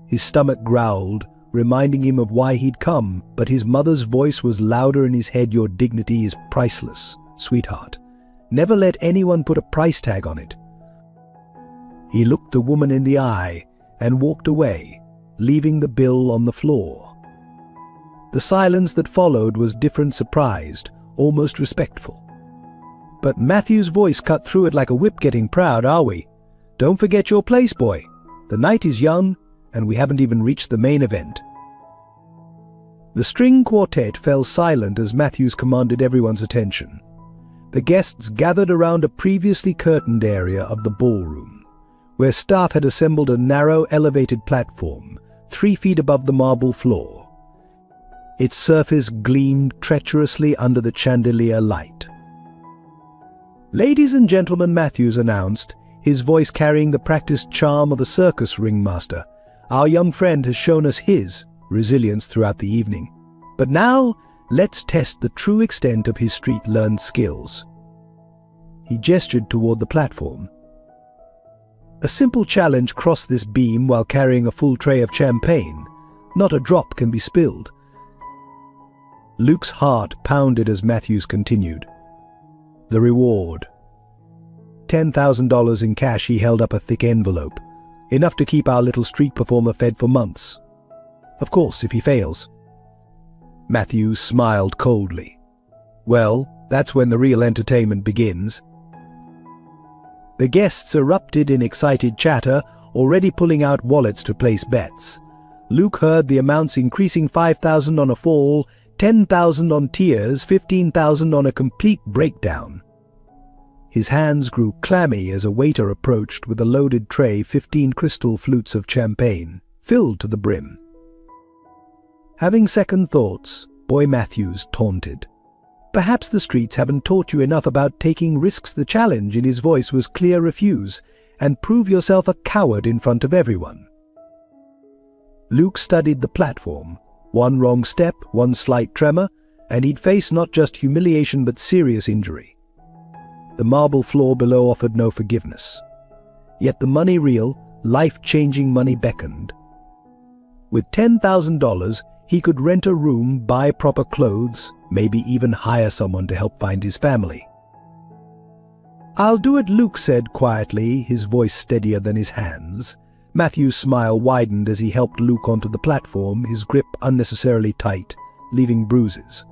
His stomach growled, reminding him of why he'd come, but his mother's voice was louder in his head. "Your dignity is priceless, sweetheart. Never let anyone put a price tag on it." He looked the woman in the eye and walked away, leaving the bill on the floor. The silence that followed was different, surprised, almost respectful. But Matthew's voice cut through it like a whip. "Getting proud, are we? Don't forget your place, boy. The night is young, and we haven't even reached the main event." The string quartet fell silent as Matthews commanded everyone's attention. The guests gathered around a previously curtained area of the ballroom, where staff had assembled a narrow, elevated platform, 3 feet above the marble floor. Its surface gleamed treacherously under the chandelier light. "Ladies and gentlemen," Matthews announced, his voice carrying the practiced charm of a circus ringmaster, "our young friend has shown us his resilience throughout the evening. But now, let's test the true extent of his street-learned skills." He gestured toward the platform. A simple challenge: cross this beam while carrying a full tray of champagne. Not a drop can be spilled. Luke's heart pounded as Matthews continued. The reward: $10,000 in cash. He held up a thick envelope, enough to keep our little street performer fed for months. Of course, if he fails. Matthews smiled coldly. "Well, that's when the real entertainment begins." The guests erupted in excited chatter, already pulling out wallets to place bets. Luke heard the amounts increasing: 5,000 on a fall, 10,000 on tears, 15,000 on a complete breakdown. His hands grew clammy as a waiter approached with a loaded tray, 15 crystal flutes of champagne, filled to the brim. Having second thoughts, Boy Matthews taunted. "Perhaps the streets haven't taught you enough about taking risks." The challenge in his voice was clear: refuse, and prove yourself a coward in front of everyone. Luke studied the platform. One wrong step, one slight tremor, and he'd face not just humiliation but serious injury. The marble floor below offered no forgiveness. Yet the money, real, life-changing money, beckoned. With $10,000, he could rent a room, buy proper clothes, maybe even hire someone to help find his family. "I'll do it," Luke said quietly, his voice steadier than his hands. Matthew's smile widened as he helped Luke onto the platform, his grip unnecessarily tight, leaving bruises.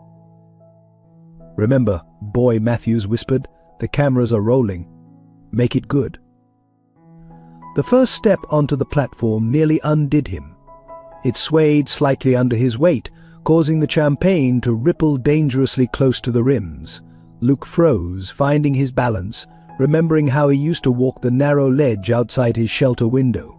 "Remember," Boy Matthews whispered, "the cameras are rolling. Make it good." The first step onto the platform nearly undid him. It swayed slightly under his weight, causing the champagne to ripple dangerously close to the rims. Luke froze, finding his balance, remembering how he used to walk the narrow ledge outside his shelter window.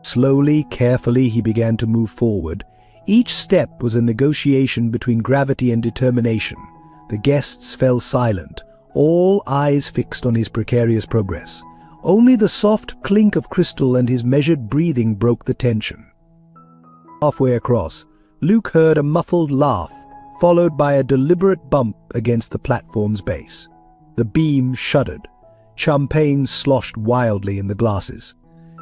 Slowly, carefully, he began to move forward. Each step was a negotiation between gravity and determination. The guests fell silent, all eyes fixed on his precarious progress. Only the soft clink of crystal and his measured breathing broke the tension. Halfway across, Luke heard a muffled laugh, followed by a deliberate bump against the platform's base. The beam shuddered. Champagne sloshed wildly in the glasses.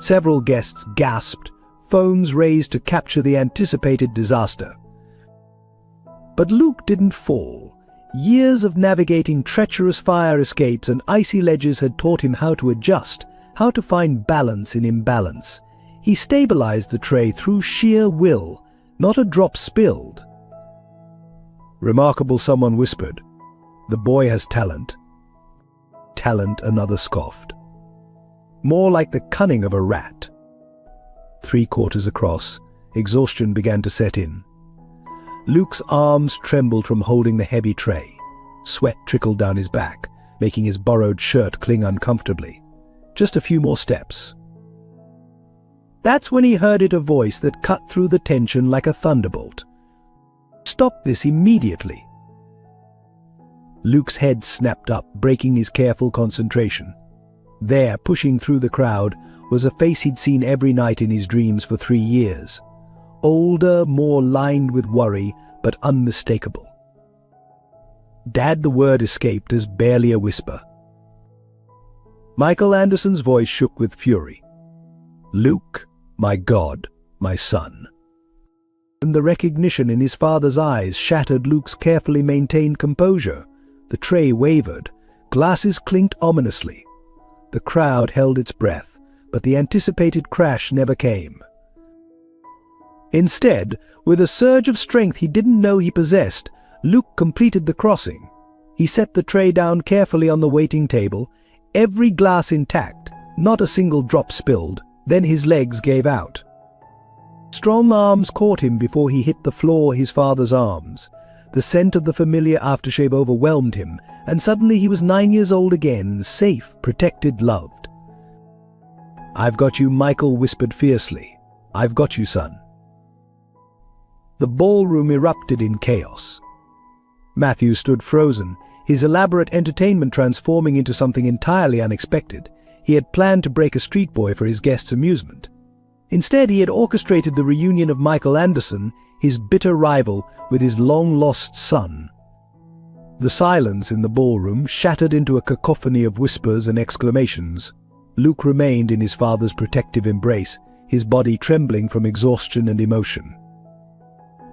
Several guests gasped, phones raised to capture the anticipated disaster. But Luke didn't fall. Years of navigating treacherous fire escapes and icy ledges had taught him how to adjust, how to find balance in imbalance. He stabilized the tray through sheer will, not a drop spilled. "Remarkable," someone whispered. "The boy has talent." "Talent," another scoffed. "More like the cunning of a rat." 3/4 across, exhaustion began to set in. Luke's arms trembled from holding the heavy tray. Sweat trickled down his back, making his borrowed shirt cling uncomfortably. Just a few more steps. That's when he heard a voice that cut through the tension like a thunderbolt. "Stop this immediately." Luke's head snapped up, breaking his careful concentration. There, pushing through the crowd, was a face he'd seen every night in his dreams for 3 years. Older, more lined with worry, but unmistakable. "Dad," the word escaped as barely a whisper. Michael Anderson's voice shook with fury. "Luke, my God, my son." And the recognition in his father's eyes shattered Luke's carefully maintained composure. The tray wavered. Glasses clinked ominously. The crowd held its breath, but the anticipated crash never came. Instead, with a surge of strength he didn't know he possessed, Luke completed the crossing. He set the tray down carefully on the waiting table, every glass intact, not a single drop spilled. Then his legs gave out. Strong arms caught him before he hit the floor, his father's arms. The scent of the familiar aftershave overwhelmed him, and suddenly he was 9 years old again, safe, protected, loved. "I've got you," Michael whispered fiercely. "I've got you, son." The ballroom erupted in chaos. Matthew stood frozen, his elaborate entertainment transforming into something entirely unexpected. He had planned to break a street boy for his guests' amusement. Instead, he had orchestrated the reunion of Michael Anderson, his bitter rival, with his long-lost son. The silence in the ballroom shattered into a cacophony of whispers and exclamations. Luke remained in his father's protective embrace, his body trembling from exhaustion and emotion.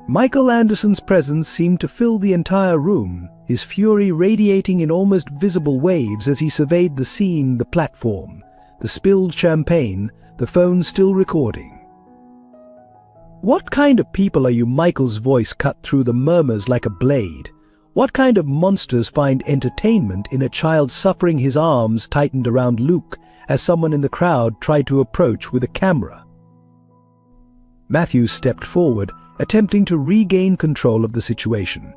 Michael Anderson's presence seemed to fill the entire room, his fury radiating in almost visible waves as he surveyed the scene, the platform, the spilled champagne, the phone still recording. "What kind of people are you?" Michael's voice cut through the murmurs like a blade. "What kind of monsters find entertainment in a child suffering?" His arms tightened around Luke as someone in the crowd tried to approach with a camera. Matthew stepped forward, attempting to regain control of the situation.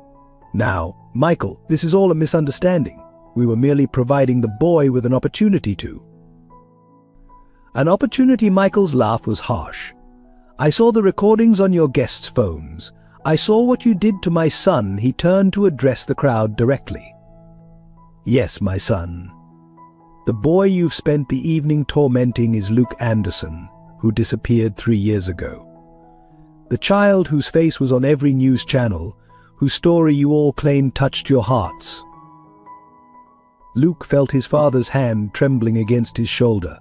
"Now, Michael, this is all a misunderstanding. We were merely providing the boy with an opportunity to." "An opportunity?" Michael's laugh was harsh. "I saw the recordings on your guests' phones. I saw what you did to my son." He turned to address the crowd directly. "Yes, my son. The boy you've spent the evening tormenting is Luke Anderson, who disappeared 3 years ago. The child whose face was on every news channel, whose story you all claimed touched your hearts." Luke felt his father's hand trembling against his shoulder.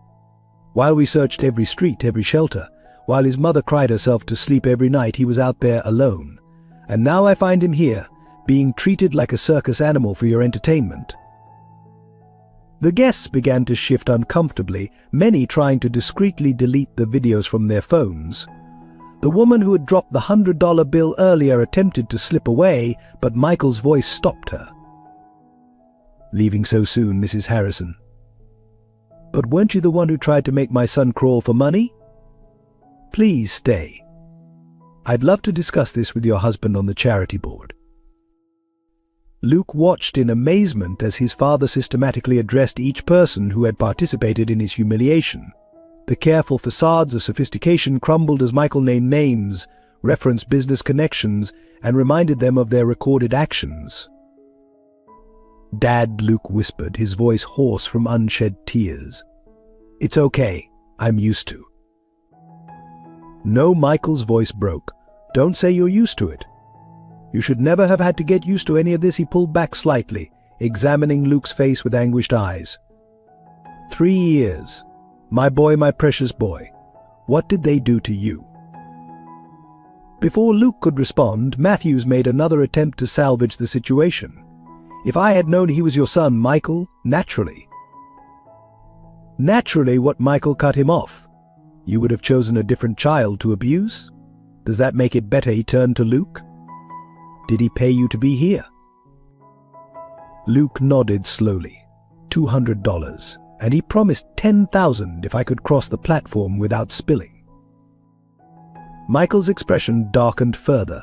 While we searched every street, every shelter, while his mother cried herself to sleep every night, he was out there alone. And now I find him here, being treated like a circus animal for your entertainment. The guests began to shift uncomfortably, many trying to discreetly delete the videos from their phones. The woman who had dropped the $100 bill earlier attempted to slip away, but Michael's voice stopped her. "Leaving so soon, Mrs. Harrison? But weren't you the one who tried to make my son crawl for money? Please stay. I'd love to discuss this with your husband on the charity board." Luke watched in amazement as his father systematically addressed each person who had participated in his humiliation. The careful facades of sophistication crumbled as Michael named names, referenced business connections, and reminded them of their recorded actions. "Dad," Luke whispered, his voice hoarse from unshed tears. "It's okay. I'm used to." "No," Michael's voice broke. "Don't say you're used to it. You should never have had to get used to any of this." He pulled back slightly, examining Luke's face with anguished eyes. 3 years. My boy, my precious boy. What did they do to you?" Before Luke could respond, Matthews made another attempt to salvage the situation. "If I had known he was your son, Michael, naturally." Naturally, what Michael cut him off? You would have chosen a different child to abuse? Does that make it better he turned to Luke? Did he pay you to be here? Luke nodded slowly. $200, and he promised $10,000 if I could cross the platform without spilling. Michael's expression darkened further.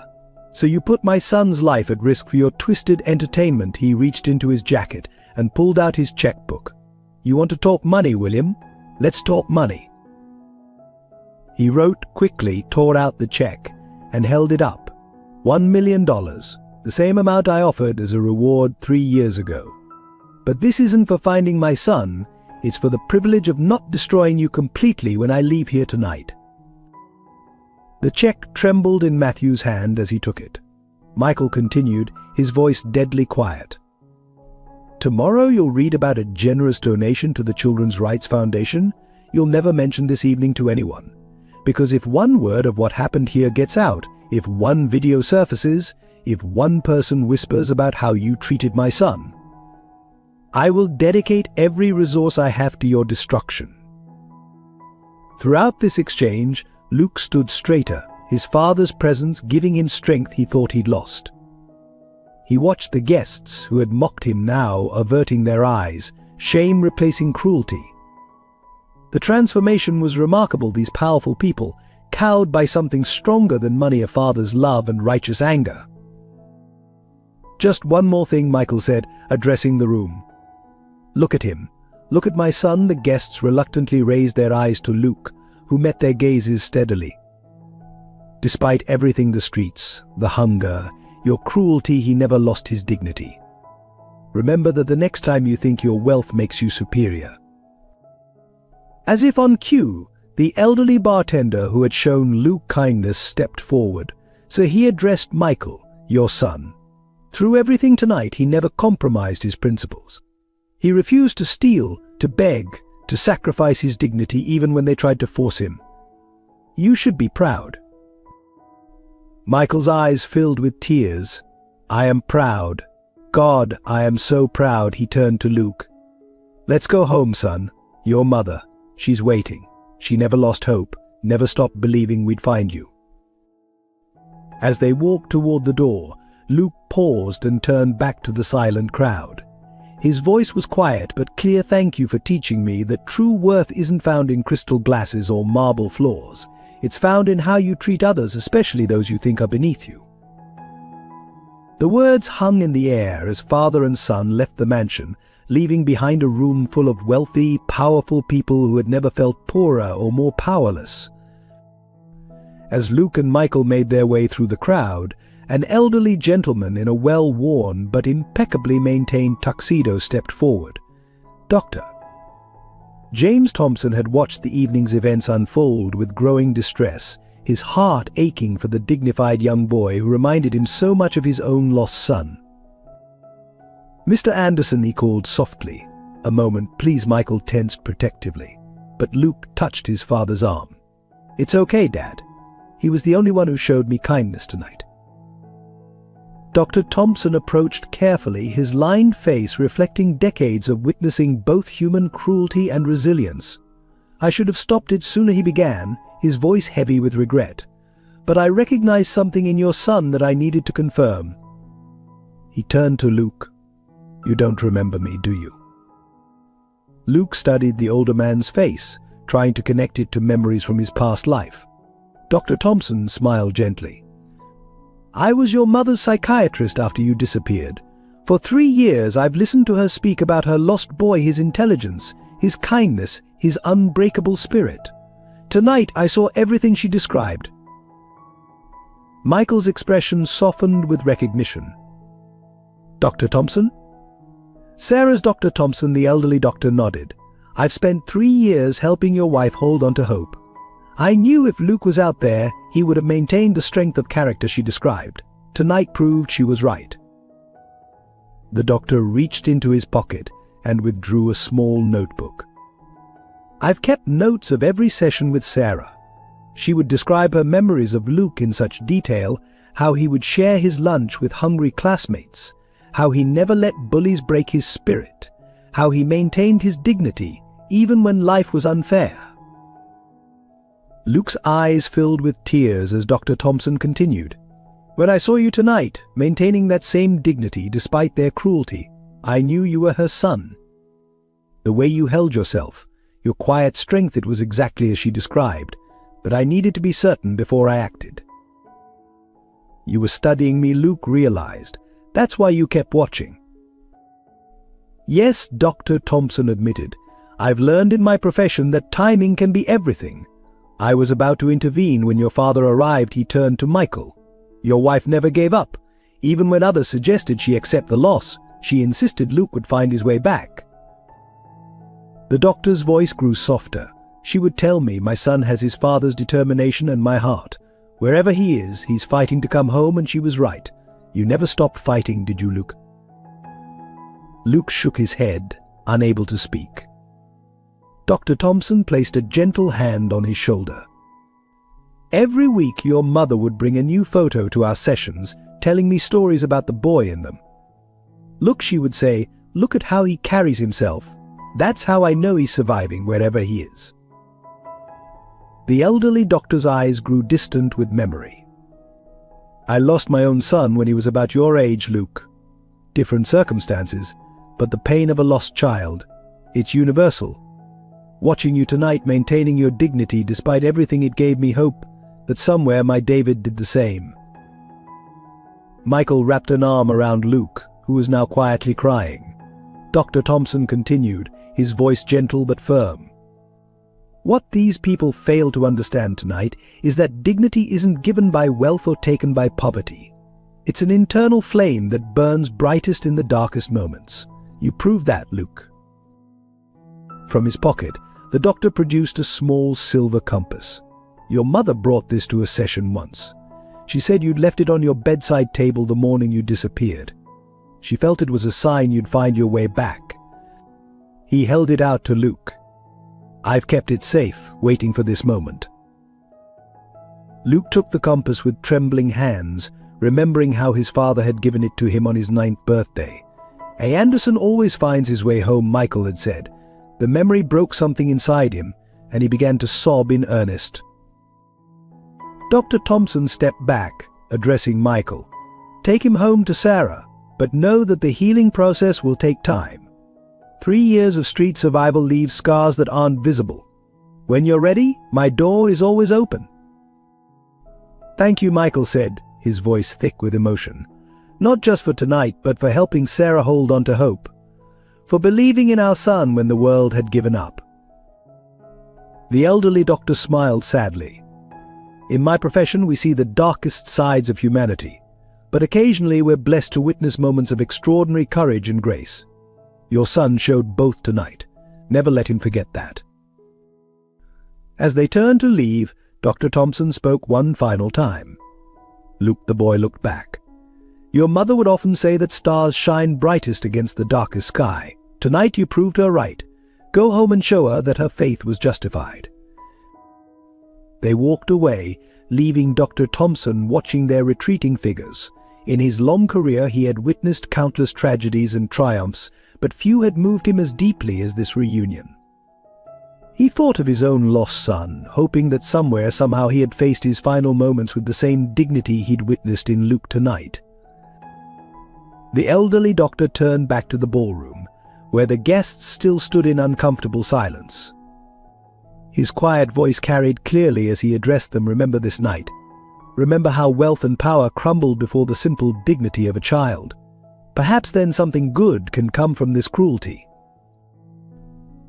"So you put my son's life at risk for your twisted entertainment." He reached into his jacket and pulled out his checkbook. "You want to talk money, William? Let's talk money." He wrote quickly, tore out the check, and held it up. $1 million, the same amount I offered as a reward 3 years ago. But this isn't for finding my son, it's for the privilege of not destroying you completely when I leave here tonight. The check trembled in Matthew's hand as he took it. Michael continued, his voice deadly quiet. "Tomorrow you'll read about a generous donation to the Children's Rights Foundation. You'll never mention this evening to anyone. Because if one word of what happened here gets out, if one video surfaces, if one person whispers about how you treated my son, I will dedicate every resource I have to your destruction." Throughout this exchange, Luke stood straighter, his father's presence giving him strength he thought he'd lost. He watched the guests who had mocked him now averting their eyes, shame replacing cruelty. The transformation was remarkable. These powerful people, cowed by something stronger than money, a father's love and righteous anger. "Just one more thing," Michael said, addressing the room. "Look at him. Look at my son." The guests reluctantly raised their eyes to Luke, who met their gazes steadily. "Despite everything, the streets, the hunger, your cruelty, he never lost his dignity. Remember that the next time you think your wealth makes you superior." As if on cue, the elderly bartender who had shown Luke kindness stepped forward, so he addressed Michael, "Your son. Through everything tonight, he never compromised his principles. He refused to steal, to beg, to sacrifice his dignity even when they tried to force him. You should be proud." Michael's eyes filled with tears. "I am proud. God, I am so proud." He turned to Luke. "Let's go home, son. Your mother, she's waiting. She never lost hope, never stopped believing we'd find you." As they walked toward the door, Luke paused and turned back to the silent crowd. His voice was quiet but clear. "Thank you for teaching me that true worth isn't found in crystal glasses or marble floors. It's found in how you treat others, especially those you think are beneath you." The words hung in the air as father and son left the mansion, leaving behind a room full of wealthy, powerful people who had never felt poorer or more powerless. As Luke and Michael made their way through the crowd, an elderly gentleman in a well-worn but impeccably maintained tuxedo stepped forward. "Doctor." James Thompson had watched the evening's events unfold with growing distress, his heart aching for the dignified young boy who reminded him so much of his own lost son. "Mr. Anderson," he called softly. "A moment, please." Michael tensed protectively, but Luke touched his father's arm. "It's okay, Dad. He was the only one who showed me kindness tonight." Dr. Thompson approached carefully, his lined face reflecting decades of witnessing both human cruelty and resilience. "I should have stopped it sooner," he began, his voice heavy with regret. "But I recognize something in your son that I needed to confirm." He turned to Luke. "You don't remember me, do you?" Luke studied the older man's face, trying to connect it to memories from his past life. Dr. Thompson smiled gently. "I was your mother's psychiatrist after you disappeared. For 3 years I've listened to her speak about her lost boy, his intelligence, his kindness, his unbreakable spirit. Tonight I saw everything she described." Michael's expression softened with recognition. "Dr. Thompson?" Sarah's Dr. Thompson, the elderly doctor nodded. "I've spent 3 years helping your wife hold on to hope. I knew if Luke was out there, he would have maintained the strength of character she described. Tonight proved she was right." The doctor reached into his pocket and withdrew a small notebook. "I've kept notes of every session with Sarah. She would describe her memories of Luke in such detail, how he would share his lunch with hungry classmates, how he never let bullies break his spirit, how he maintained his dignity even when life was unfair. Luke's eyes filled with tears as Dr. Thompson continued. "When I saw you tonight, maintaining that same dignity despite their cruelty, I knew you were her son. The way you held yourself, your quiet strength, it was exactly as she described, but I needed to be certain before I acted. You were studying me," Luke realized. "That's why you kept watching." "Yes," Dr. Thompson admitted. "I've learned in my profession that timing can be everything. I was about to intervene when your father arrived." He turned to Michael. "Your wife never gave up. Even when others suggested she accept the loss, she insisted Luke would find his way back." The doctor's voice grew softer. "She would tell me, my son has his father's determination and my heart. Wherever he is, he's fighting to come home, and she was right. You never stopped fighting, did you, Luke?" Luke shook his head, unable to speak. Dr. Thompson placed a gentle hand on his shoulder. "Every week your mother would bring a new photo to our sessions, telling me stories about the boy in them. Look," she would say, "look at how he carries himself. That's how I know he's surviving wherever he is." The elderly doctor's eyes grew distant with memory. "I lost my own son when he was about your age, Luke. Different circumstances, but the pain of a lost child, it's universal. Watching you tonight maintaining your dignity despite everything, it gave me hope that somewhere my David did the same." Michael wrapped an arm around Luke, who was now quietly crying. Dr. Thompson continued, his voice gentle but firm. "What these people fail to understand tonight is that dignity isn't given by wealth or taken by poverty. It's an internal flame that burns brightest in the darkest moments. You proved that, Luke." From his pocket, the doctor produced a small silver compass. "Your mother brought this to a session once. She said you'd left it on your bedside table the morning you disappeared. She felt it was a sign you'd find your way back." He held it out to Luke. "I've kept it safe, waiting for this moment." Luke took the compass with trembling hands, remembering how his father had given it to him on his 9th birthday. "A Anderson always finds his way home," Michael had said. The memory broke something inside him, and he began to sob in earnest. Dr. Thompson stepped back, addressing Michael. "Take him home to Sarah, but know that the healing process will take time. 3 years of street survival leaves scars that aren't visible. When you're ready, my door is always open." "Thank you," Michael said, his voice thick with emotion. "Not just for tonight, but for helping Sarah hold on to hope. For believing in our son when the world had given up." The elderly doctor smiled sadly. "In my profession, we see the darkest sides of humanity, but occasionally we're blessed to witness moments of extraordinary courage and grace. Your son showed both tonight. Never let him forget that." As they turned to leave, Dr. Thompson spoke one final time. Luke the boy looked back. "Your mother would often say that stars shine brightest against the darkest sky. Tonight you proved her right. Go home and show her that her faith was justified." They walked away, leaving Dr. Thompson watching their retreating figures. In his long career he had witnessed countless tragedies and triumphs, but few had moved him as deeply as this reunion. He thought of his own lost son, hoping that somewhere, somehow he had faced his final moments with the same dignity he'd witnessed in Luke tonight. The elderly doctor turned back to the ballroom, where the guests still stood in uncomfortable silence. His quiet voice carried clearly as he addressed them. "Remember this night. Remember how wealth and power crumbled before the simple dignity of a child. Perhaps then something good can come from this cruelty."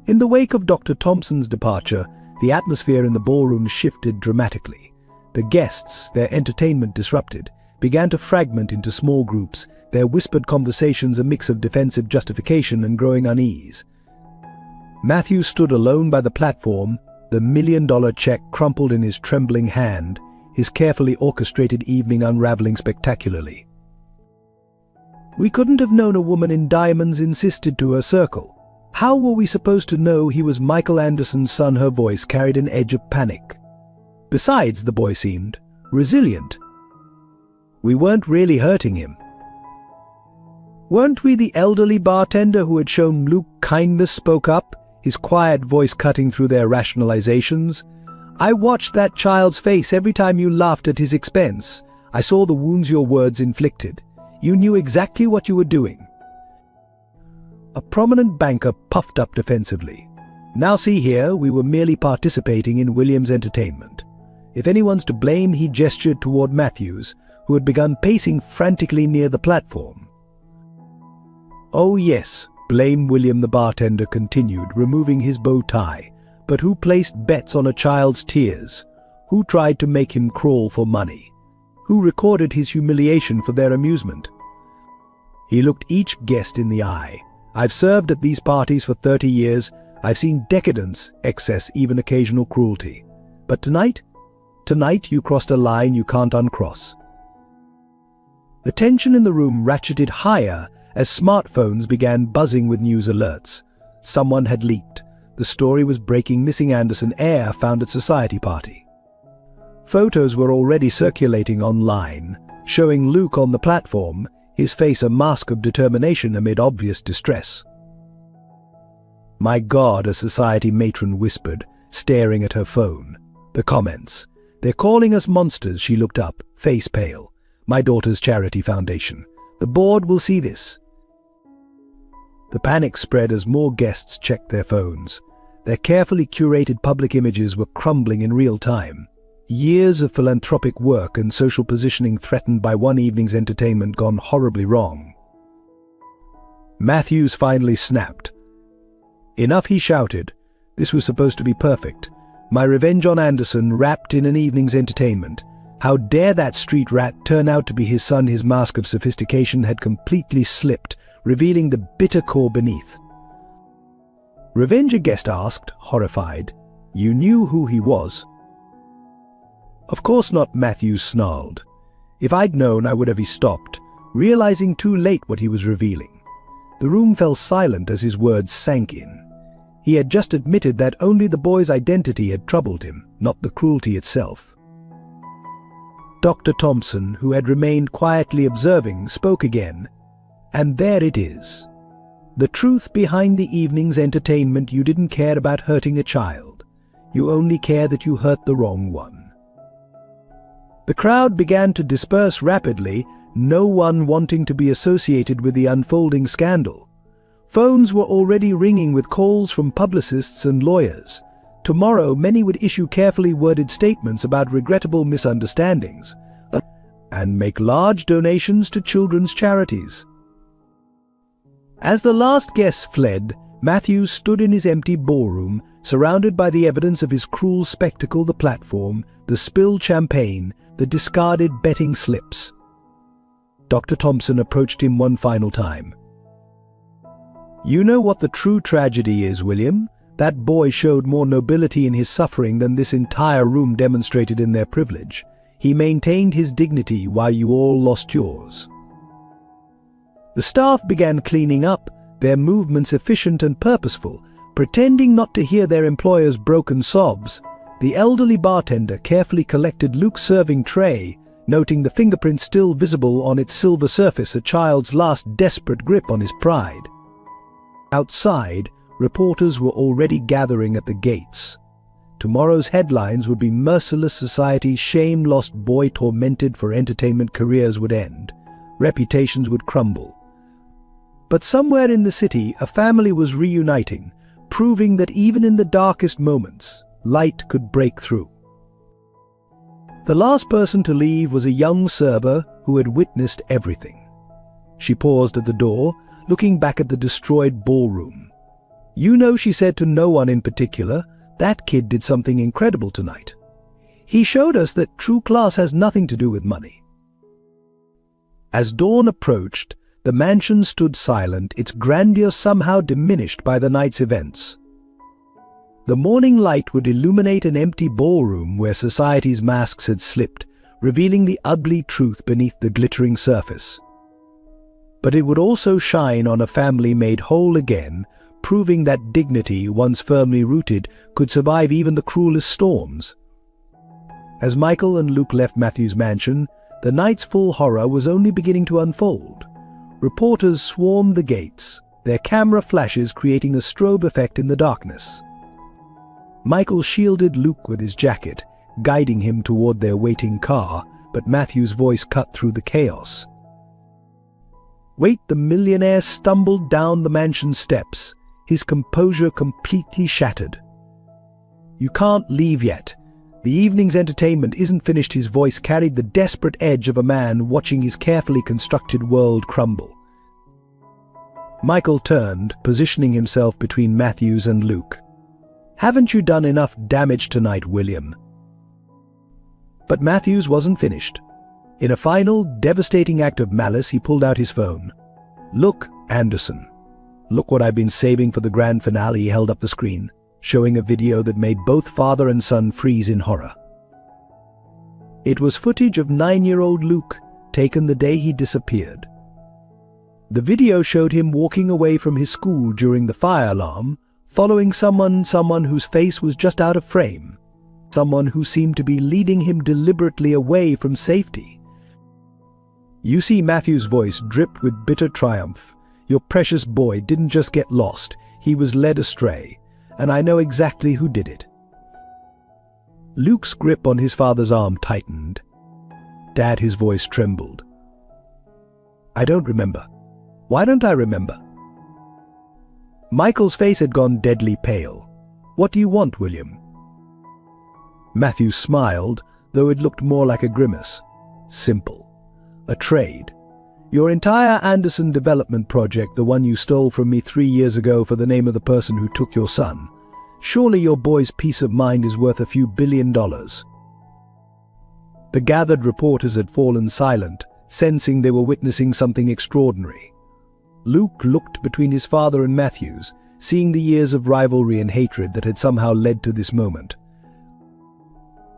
In the wake of Dr. Thompson's departure, the atmosphere in the ballroom shifted dramatically. The guests, their entertainment disrupted, began to fragment into small groups, their whispered conversations a mix of defensive justification and growing unease. Matthew stood alone by the platform, the $1 million check crumpled in his trembling hand, his carefully orchestrated evening unraveling spectacularly. "We couldn't have known a woman in diamonds," insisted to her circle. "How were we supposed to know he was Michael Anderson's son?" Her voice carried an edge of panic. Besides, the boy seemed resilient. We weren't really hurting him. Weren't we? The elderly bartender who had shown Luke kindness spoke up, his quiet voice cutting through their rationalizations. I watched that child's face every time you laughed at his expense. I saw the wounds your words inflicted. You knew exactly what you were doing. A prominent banker puffed up defensively. Now see here, we were merely participating in William's entertainment. If anyone's to blame, he gestured toward Matthews, who had begun pacing frantically near the platform. Oh yes, blame William, the bartender continued, removing his bow tie. But who placed bets on a child's tears? Who tried to make him crawl for money? Who recorded his humiliation for their amusement? He looked each guest in the eye. I've served at these parties for 30 years. I've seen decadence, excess, even occasional cruelty. But tonight you crossed a line you can't uncross. The tension in the room ratcheted higher as smartphones began buzzing with news alerts. Someone had leaked. The story was breaking: missing Anderson heir found at society party. Photos were already circulating online, showing Luke on the platform, his face a mask of determination amid obvious distress. My God, a society matron whispered, staring at her phone. The comments. They're calling us monsters, she looked up, face pale. My daughter's charity foundation. The board will see this. The panic spread as more guests checked their phones. Their carefully curated public images were crumbling in real time. Years of philanthropic work and social positioning threatened by one evening's entertainment gone horribly wrong. Matthews finally snapped. Enough, he shouted. This was supposed to be perfect. My revenge on Anderson wrapped in an evening's entertainment. How dare that street rat turn out to be his son? His mask of sophistication had completely slipped, revealing the bitter core beneath. Revenge, a guest asked, horrified. You knew who he was? Of course not, Matthews snarled. If I'd known, I would have. He stopped, realizing too late what he was revealing. The room fell silent as his words sank in. He had just admitted that only the boy's identity had troubled him, not the cruelty itself. Dr. Thompson, who had remained quietly observing, spoke again. And there it is. The truth behind the evening's entertainment: you didn't care about hurting a child. You only care that you hurt the wrong one. The crowd began to disperse rapidly, no one wanting to be associated with the unfolding scandal. Phones were already ringing with calls from publicists and lawyers. Tomorrow, many would issue carefully worded statements about regrettable misunderstandings and make large donations to children's charities. As the last guest fled, Matthews stood in his empty ballroom, surrounded by the evidence of his cruel spectacle: the platform, the spilled champagne, the discarded betting slips. Dr. Thompson approached him one final time. You know what the true tragedy is, William? That boy showed more nobility in his suffering than this entire room demonstrated in their privilege. He maintained his dignity while you all lost yours. The staff began cleaning up, their movements efficient and purposeful, pretending not to hear their employer's broken sobs. The elderly bartender carefully collected Luke's serving tray, noting the fingerprints still visible on its silver surface, a child's last desperate grip on his pride. Outside, reporters were already gathering at the gates. Tomorrow's headlines would be merciless: society's shame, lost boy tormented for entertainment, careers would end, reputations would crumble. But somewhere in the city, a family was reuniting, proving that even in the darkest moments, light could break through. The last person to leave was a young server who had witnessed everything. She paused at the door, looking back at the destroyed ballroom. You know, she said to no one in particular, that kid did something incredible tonight. He showed us that true class has nothing to do with money. As dawn approached, the mansion stood silent, its grandeur somehow diminished by the night's events. The morning light would illuminate an empty ballroom where society's masks had slipped, revealing the ugly truth beneath the glittering surface. But it would also shine on a family made whole again, proving that dignity, once firmly rooted, could survive even the cruelest storms. As Michael and Luke left Matthew's mansion, the night's full horror was only beginning to unfold. Reporters swarmed the gates, their camera flashes creating a strobe effect in the darkness. Michael shielded Luke with his jacket, guiding him toward their waiting car, but Matthew's voice cut through the chaos. Wait, the millionaire stumbled down the mansion steps, his composure completely shattered. You can't leave yet. The evening's entertainment isn't finished. His voice carried the desperate edge of a man watching his carefully constructed world crumble. Michael turned, positioning himself between Matthews and Luke. Haven't you done enough damage tonight, William? But Matthews wasn't finished. In a final, devastating act of malice, he pulled out his phone. Look, Anderson. Look what I've been saving for the grand finale. He held up the screen, showing a video that made both father and son freeze in horror. It was footage of 9-year-old Luke, taken the day he disappeared. The video showed him walking away from his school during the fire alarm, following someone whose face was just out of frame, someone who seemed to be leading him deliberately away from safety. You see Matthew's voice dripped with bitter triumph. Your precious boy didn't just get lost, he was led astray. And I know exactly who did it. Luke's grip on his father's arm tightened. Dad, his voice trembled. I don't remember. Why don't I remember? Michael's face had gone deadly pale. What do you want, William? Matthew smiled, though it looked more like a grimace. Simple. A trade. Your entire Anderson development project, the one you stole from me 3 years ago for the name of the person who took your son. Surely your boy's peace of mind is worth a few $1 billion. The gathered reporters had fallen silent, sensing they were witnessing something extraordinary. Luke looked between his father and Matthews, seeing the years of rivalry and hatred that had somehow led to this moment.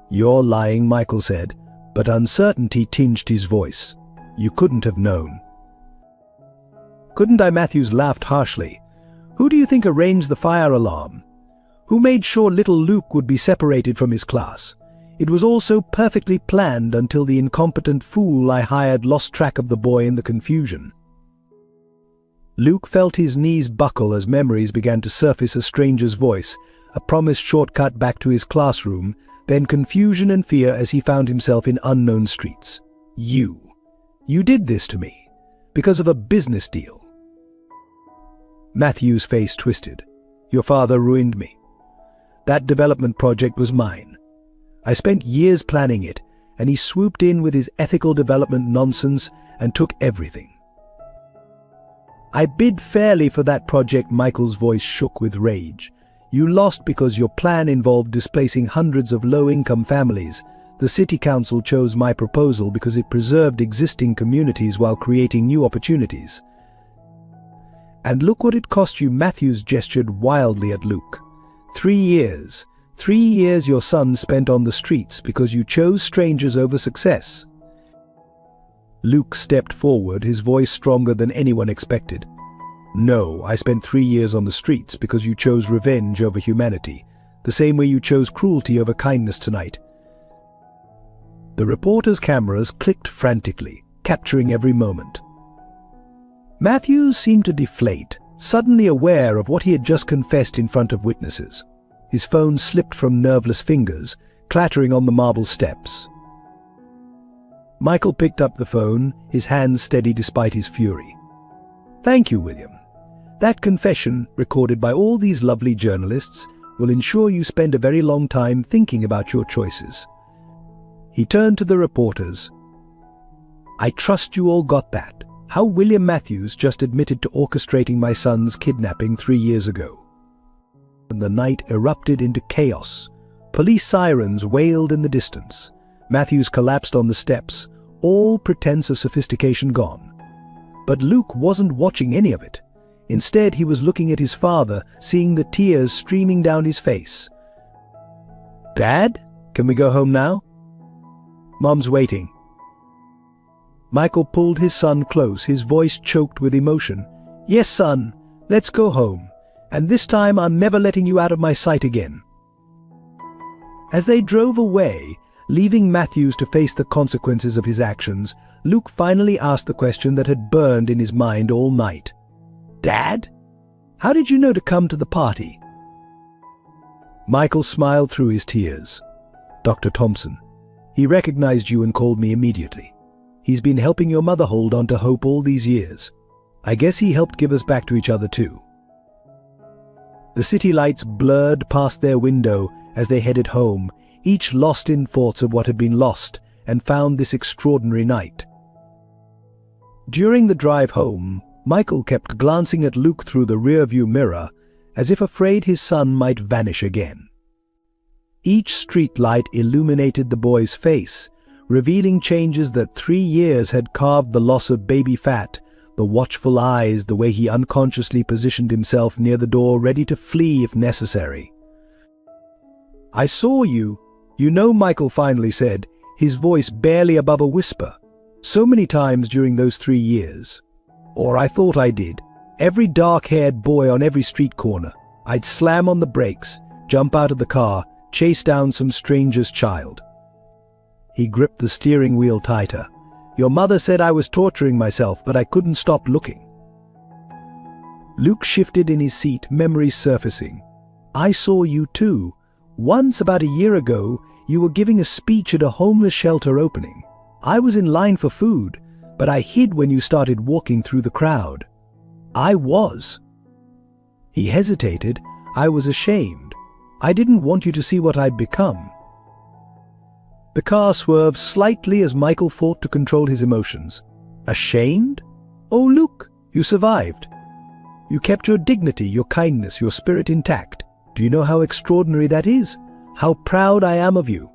You're lying, Michael said, but uncertainty tinged his voice. You couldn't have known. Couldn't I? Matthews laughed harshly. Who do you think arranged the fire alarm? Who made sure little Luke would be separated from his class? It was all so perfectly planned until the incompetent fool I hired lost track of the boy in the confusion. Luke felt his knees buckle as memories began to surface. A stranger's voice, a promised shortcut back to his classroom, then confusion and fear as he found himself in unknown streets. You did this to me, because of a business deal. Matthew's face twisted. Your father ruined me. That development project was mine. I spent years planning it, and he swooped in with his ethical development nonsense and took everything. I bid fairly for that project. Michael's voice shook with rage. You lost because your plan involved displacing hundreds of low-income families. The city council chose my proposal because it preserved existing communities while creating new opportunities. And look what it cost you. Matthews gestured wildly at Luke. 3 years. 3 years your son spent on the streets because you chose strangers over success. Luke stepped forward, his voice stronger than anyone expected. No, I spent 3 years on the streets because you chose revenge over humanity, the same way you chose cruelty over kindness tonight. The reporters' cameras clicked frantically, capturing every moment. Matthews seemed to deflate, suddenly aware of what he had just confessed in front of witnesses. His phone slipped from nerveless fingers, clattering on the marble steps. Michael picked up the phone, his hands steady despite his fury. Thank you, William. That confession, recorded by all these lovely journalists, will ensure you spend a very long time thinking about your choices. He turned to the reporters. I trust you all got that. How William Matthews just admitted to orchestrating my son's kidnapping 3 years ago. And the night erupted into chaos. Police sirens wailed in the distance. Matthews collapsed on the steps, all pretense of sophistication gone. But Luke wasn't watching any of it. Instead, he was looking at his father, seeing the tears streaming down his face. Dad, can we go home now? Mom's waiting. Michael pulled his son close, his voice choked with emotion. Yes, son, let's go home. And this time I'm never letting you out of my sight again. As they drove away, Leaving Matthews to face the consequences of his actions, Luke finally asked the question that had burned in his mind all night. "Dad? How did you know to come to the party?" Michael smiled through his tears. "Dr. Thompson. He recognized you and called me immediately. He's been helping your mother hold on to hope all these years. I guess he helped give us back to each other too." The city lights blurred past their window as they headed home, each lost in thoughts of what had been lost and found this extraordinary night. During the drive home, Michael kept glancing at Luke through the rearview mirror, as if afraid his son might vanish again. Each street light illuminated the boy's face, revealing changes that 3 years had carved: the loss of baby fat, the watchful eyes, the way he unconsciously positioned himself near the door, ready to flee if necessary. "I saw you, you know," Michael finally said, his voice barely above a whisper. "So many times during those 3 years. Or I thought I did. Every dark-haired boy on every street corner. I'd slam on the brakes, jump out of the car, chase down some stranger's child." He gripped the steering wheel tighter. "Your mother said I was torturing myself, but I couldn't stop looking." Luke shifted in his seat, memories surfacing. "I saw you too. Once, about a year ago, you were giving a speech at a homeless shelter opening. I was in line for food, but I hid when you started walking through the crowd. I was." He hesitated. "I was ashamed. I didn't want you to see what I'd become." The car swerved slightly as Michael fought to control his emotions. "Ashamed? Oh, Luke, you survived. You kept your dignity, your kindness, your spirit intact. Do you know how extraordinary that is? How proud I am of you."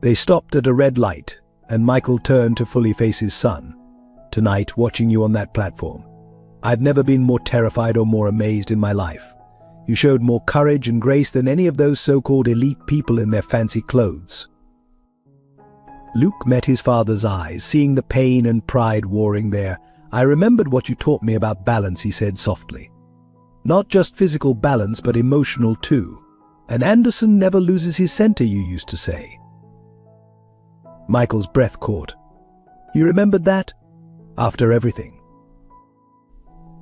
They stopped at a red light, and Michael turned to fully face his son. "Tonight, watching you on that platform, I've never been more terrified or more amazed in my life. You showed more courage and grace than any of those so-called elite people in their fancy clothes." Luke met his father's eyes, seeing the pain and pride warring there. "I remembered what you taught me about balance," he said softly. "Not just physical balance, but emotional too. An Anderson never loses his center, you used to say." Michael's breath caught. "You remembered that? After everything?"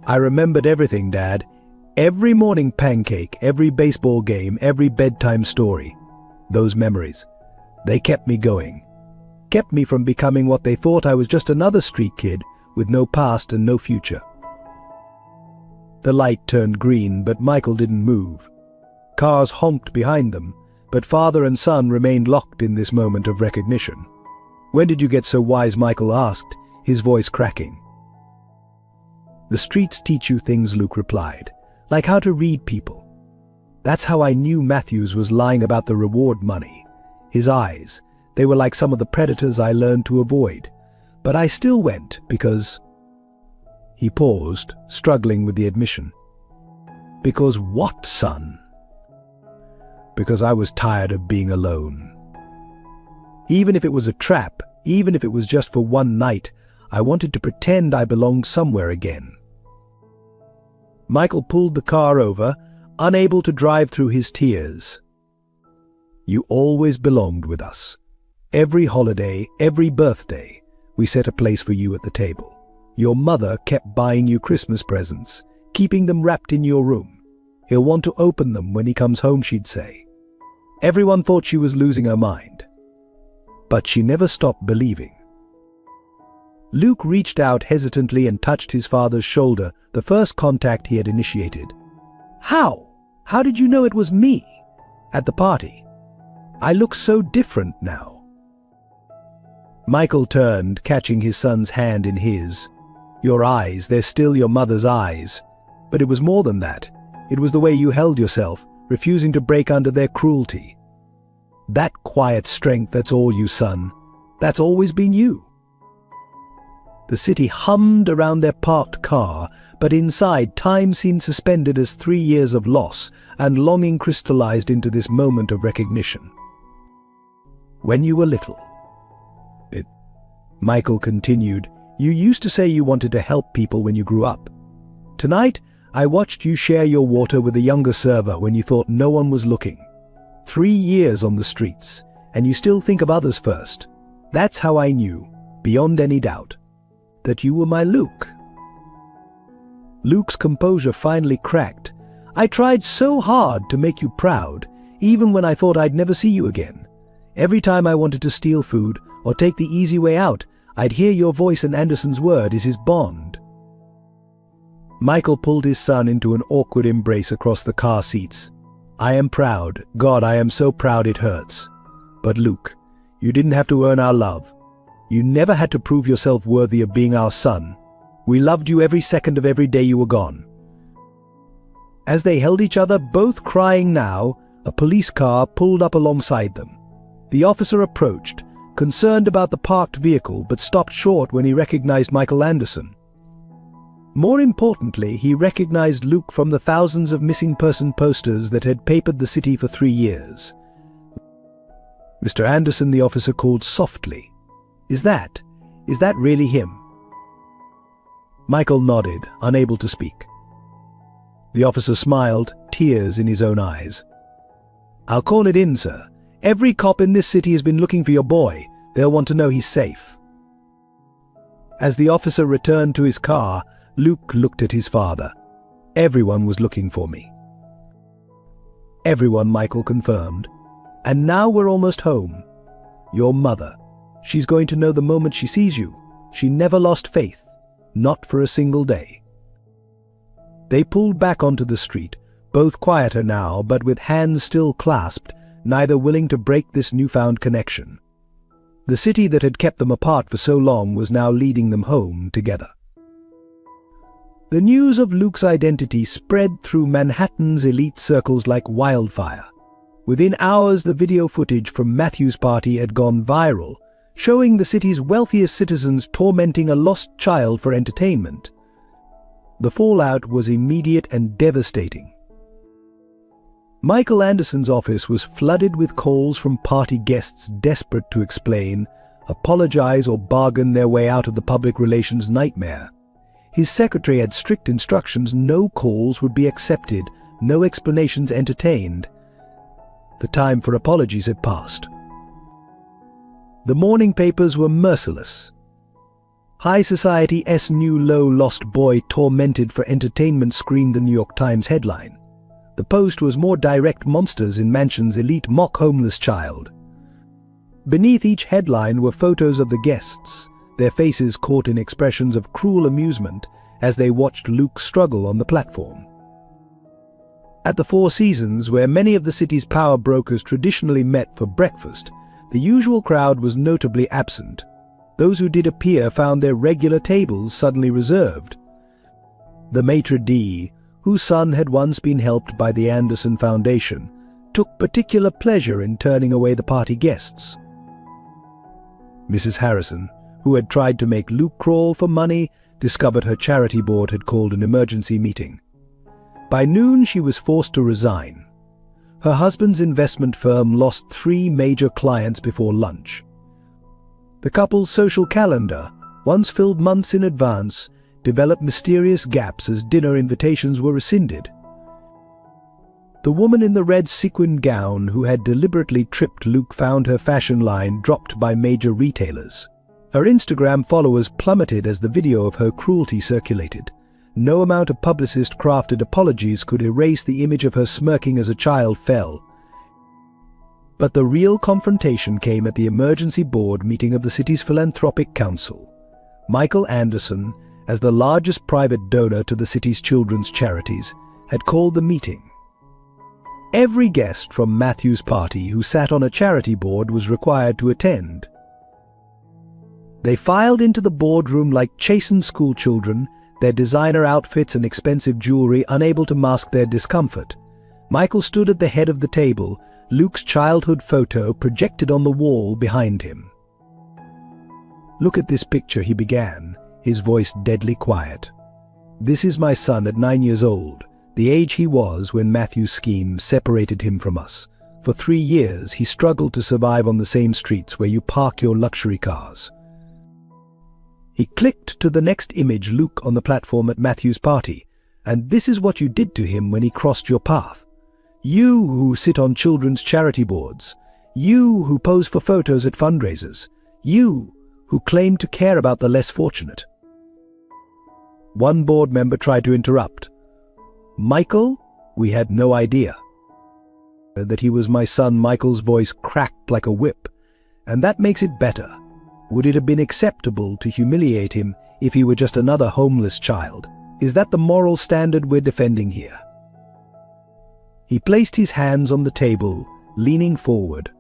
"I remembered everything, Dad. Every morning pancake, every baseball game, every bedtime story. Those memories. They kept me going. Kept me from becoming what they thought I was, just another street kid with no past and no future." The light turned green, but Michael didn't move. Cars honked behind them, but father and son remained locked in this moment of recognition. "When did you get so wise?" Michael asked, his voice cracking. "The streets teach you things," Luke replied. "Like how to read people. That's how I knew Matthews was lying about the reward money. His eyes, they were like some of the predators I learned to avoid. But I still went because—" He paused, struggling with the admission. "Because what, son?" "Because I was tired of being alone. Even if it was a trap, even if it was just for one night, I wanted to pretend I belonged somewhere again." Michael pulled the car over, unable to drive through his tears. "You always belonged with us. Every holiday, every birthday, we set a place for you at the table. Your mother kept buying you Christmas presents, keeping them wrapped in your room. He'll want to open them when he comes home," she'd say. Everyone thought she was losing her mind. But she never stopped believing. Luke reached out hesitantly and touched his father's shoulder, the first contact he had initiated. "How? How did you know it was me? At the party? I look so different now." Michael turned, catching his son's hand in his. "Your eyes, they're still your mother's eyes. But it was more than that. It was the way you held yourself, refusing to break under their cruelty. That quiet strength, that's all you, son. That's always been you." The city hummed around their parked car, but inside time seemed suspended as 3 years of loss and longing crystallized into this moment of recognition. "When you were little," Michael continued, "you used to say you wanted to help people when you grew up. Tonight, I watched you share your water with a younger server when you thought no one was looking. 3 years on the streets, and you still think of others first. That's how I knew, beyond any doubt, that you were my Luke." Luke's composure finally cracked. "I tried so hard to make you proud, even when I thought I'd never see you again. Every time I wanted to steal food or take the easy way out, I'd hear your voice, and Anderson's word is his bond." Michael pulled his son into an awkward embrace across the car seats. "I am proud. God, I am so proud it hurts. But Luke, you didn't have to earn our love. You never had to prove yourself worthy of being our son. We loved you every second of every day you were gone." As they held each other, both crying now, a police car pulled up alongside them. The officer approached, concerned about the parked vehicle, but stopped short when he recognized Michael Anderson. More importantly, he recognized Luke from the thousands of missing person posters that had papered the city for 3 years. "Mr. Anderson," the officer called softly. Is that really him?" Michael nodded, unable to speak. The officer smiled, tears in his own eyes. "I'll call it in, sir. Every cop in this city has been looking for your boy. They'll want to know he's safe." As the officer returned to his car, Luke looked at his father. "Everyone was looking for me." "Everyone," Michael confirmed. "And now we're almost home. Your mother. She's going to know the moment she sees you. She never lost faith. Not for a single day." They pulled back onto the street, both quieter now, but with hands still clasped, neither willing to break this newfound connection. The city that had kept them apart for so long was now leading them home together. The news of Luke's identity spread through Manhattan's elite circles like wildfire. Within hours, the video footage from Matthew's party had gone viral, showing the city's wealthiest citizens tormenting a lost child for entertainment. The fallout was immediate and devastating. Michael Anderson's office was flooded with calls from party guests desperate to explain, apologize, or bargain their way out of the public relations nightmare. His secretary had strict instructions: no calls would be accepted, no explanations entertained. The time for apologies had passed. The morning papers were merciless. High Society's new lost boy tormented for entertainment screened the New York Times headline. The Post was more direct: monsters in mansion's elite mock homeless child. Beneath each headline were photos of the guests, their faces caught in expressions of cruel amusement as they watched Luke struggle on the platform. At the Four Seasons, where many of the city's power brokers traditionally met for breakfast, the usual crowd was notably absent. Those who did appear found their regular tables suddenly reserved. The maitre d', whose son had once been helped by the Anderson Foundation, took particular pleasure in turning away the party guests. Mrs. Harrison, who had tried to make Luke crawl for money, discovered her charity board had called an emergency meeting. By noon, she was forced to resign. Her husband's investment firm lost 3 major clients before lunch. The couple's social calendar, once filled months in advance, developed mysterious gaps as dinner invitations were rescinded. The woman in the red sequined gown who had deliberately tripped Luke found her fashion line dropped by major retailers. Her Instagram followers plummeted as the video of her cruelty circulated. No amount of publicist-crafted apologies could erase the image of her smirking as a child fell. But the real confrontation came at the emergency board meeting of the city's philanthropic council. Michael Anderson, as the largest private donor to the city's children's charities, had called the meeting. Every guest from Matthew's party who sat on a charity board was required to attend. They filed into the boardroom like chastened schoolchildren, their designer outfits and expensive jewelry unable to mask their discomfort. Michael stood at the head of the table, Luke's childhood photo projected on the wall behind him. "Look at this picture," he began, his voice deadly quiet. "This is my son at 9 years old, the age he was when Matthew's scheme separated him from us. For 3 years, he struggled to survive on the same streets where you park your luxury cars." He clicked to the next image: Luke on the platform at Matthew's party. "And this is what you did to him when he crossed your path. You who sit on children's charity boards. You who pose for photos at fundraisers. You who claim to care about the less fortunate. One board member tried to interrupt. Michael, we had no idea that he was my son. Michael's voice cracked like a whip. And that makes it better. Would it have been acceptable to humiliate him if he were just another homeless child? Is that the moral standard we're defending here? He placed his hands on the table, leaning forward.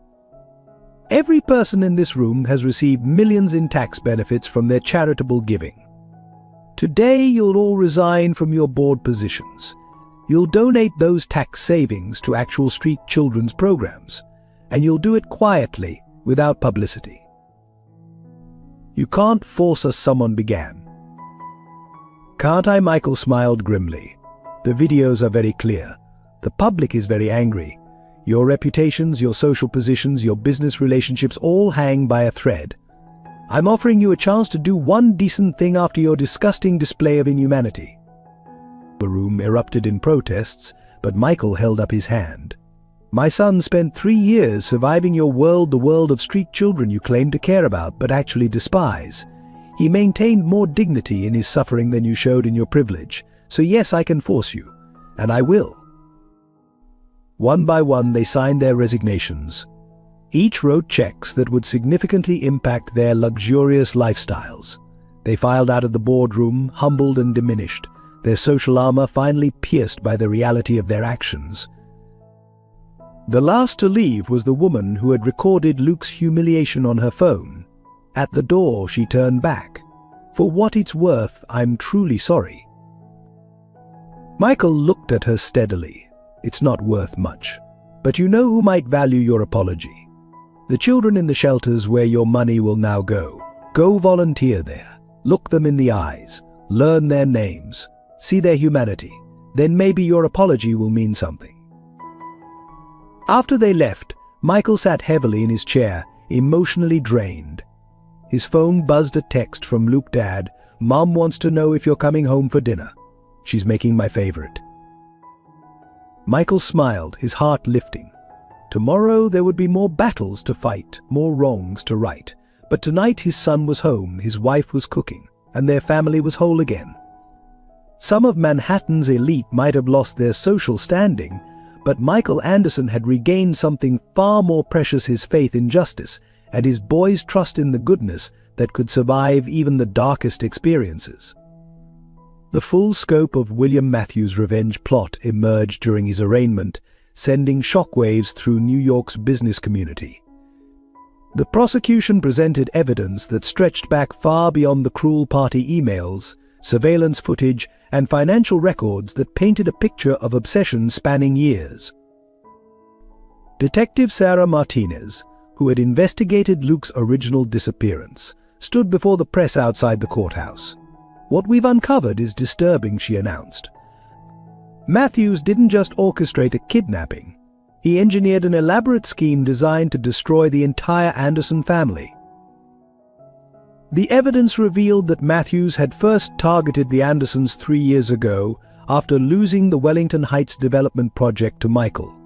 Every person in this room has received millions in tax benefits from their charitable giving. Today you'll all resign from your board positions. You'll donate those tax savings to actual street children's programs, and you'll do it quietly, without publicity. You can't force us, someone began. Can't I? Michael smiled grimly. The videos are very clear. The public is very angry. Your reputations, your social positions, your business relationships all hang by a thread. I'm offering you a chance to do one decent thing after your disgusting display of inhumanity. The room erupted in protests, but Michael held up his hand. My son spent 3 years surviving your world, the world of street children you claim to care about but actually despise. He maintained more dignity in his suffering than you showed in your privilege. So yes, I can force you, and I will. One by one they signed their resignations. Each wrote checks that would significantly impact their luxurious lifestyles. They filed out of the boardroom, humbled and diminished, their social armor finally pierced by the reality of their actions. The last to leave was the woman who had recorded Luke's humiliation on her phone. At the door, she turned back. For what it's worth, I'm truly sorry. Michael looked at her steadily. It's not worth much. But you know who might value your apology. The children in the shelters where your money will now go. Go volunteer there. Look them in the eyes. Learn their names. See their humanity. Then maybe your apology will mean something. After they left, Michael sat heavily in his chair, emotionally drained. His phone buzzed a text from Luke. Dad, Mom wants to know if you're coming home for dinner. She's making my favorite. Michael smiled, his heart lifting. Tomorrow there would be more battles to fight, more wrongs to right. But tonight his son was home, his wife was cooking, and their family was whole again. Some of Manhattan's elite might have lost their social standing, but Michael Anderson had regained something far more precious: his faith in justice and his boy's trust in the goodness that could survive even the darkest experiences. The full scope of William Matthews' revenge plot emerged during his arraignment, sending shockwaves through New York's business community. The prosecution presented evidence that stretched back far beyond the cruel party emails, surveillance footage, and financial records that painted a picture of obsession spanning years. Detective Sarah Martinez, who had investigated Luke's original disappearance, stood before the press outside the courthouse. What we've uncovered is disturbing, she announced. Matthews didn't just orchestrate a kidnapping. He engineered an elaborate scheme designed to destroy the entire Anderson family. The evidence revealed that Matthews had first targeted the Andersons 3 years ago after losing the Wellington Heights development project to Michael.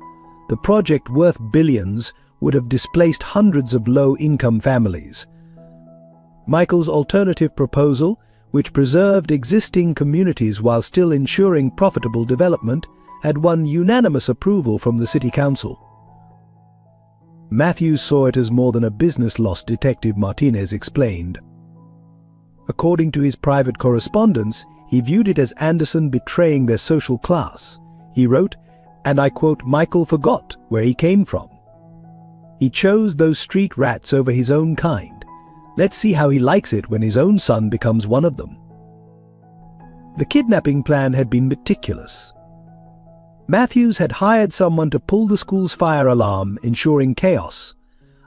The project, worth billions, would have displaced hundreds of low-income families. Michael's alternative proposal, which preserved existing communities while still ensuring profitable development, had won unanimous approval from the city council. Matthews saw it as more than a business loss, Detective Martinez explained. According to his private correspondence, he viewed it as Anderson betraying their social class. He wrote, and I quote, "Michael forgot where he came from. He chose those street rats over his own kind. Let's see how he likes it when his own son becomes one of them." The kidnapping plan had been meticulous. Matthews had hired someone to pull the school's fire alarm, ensuring chaos.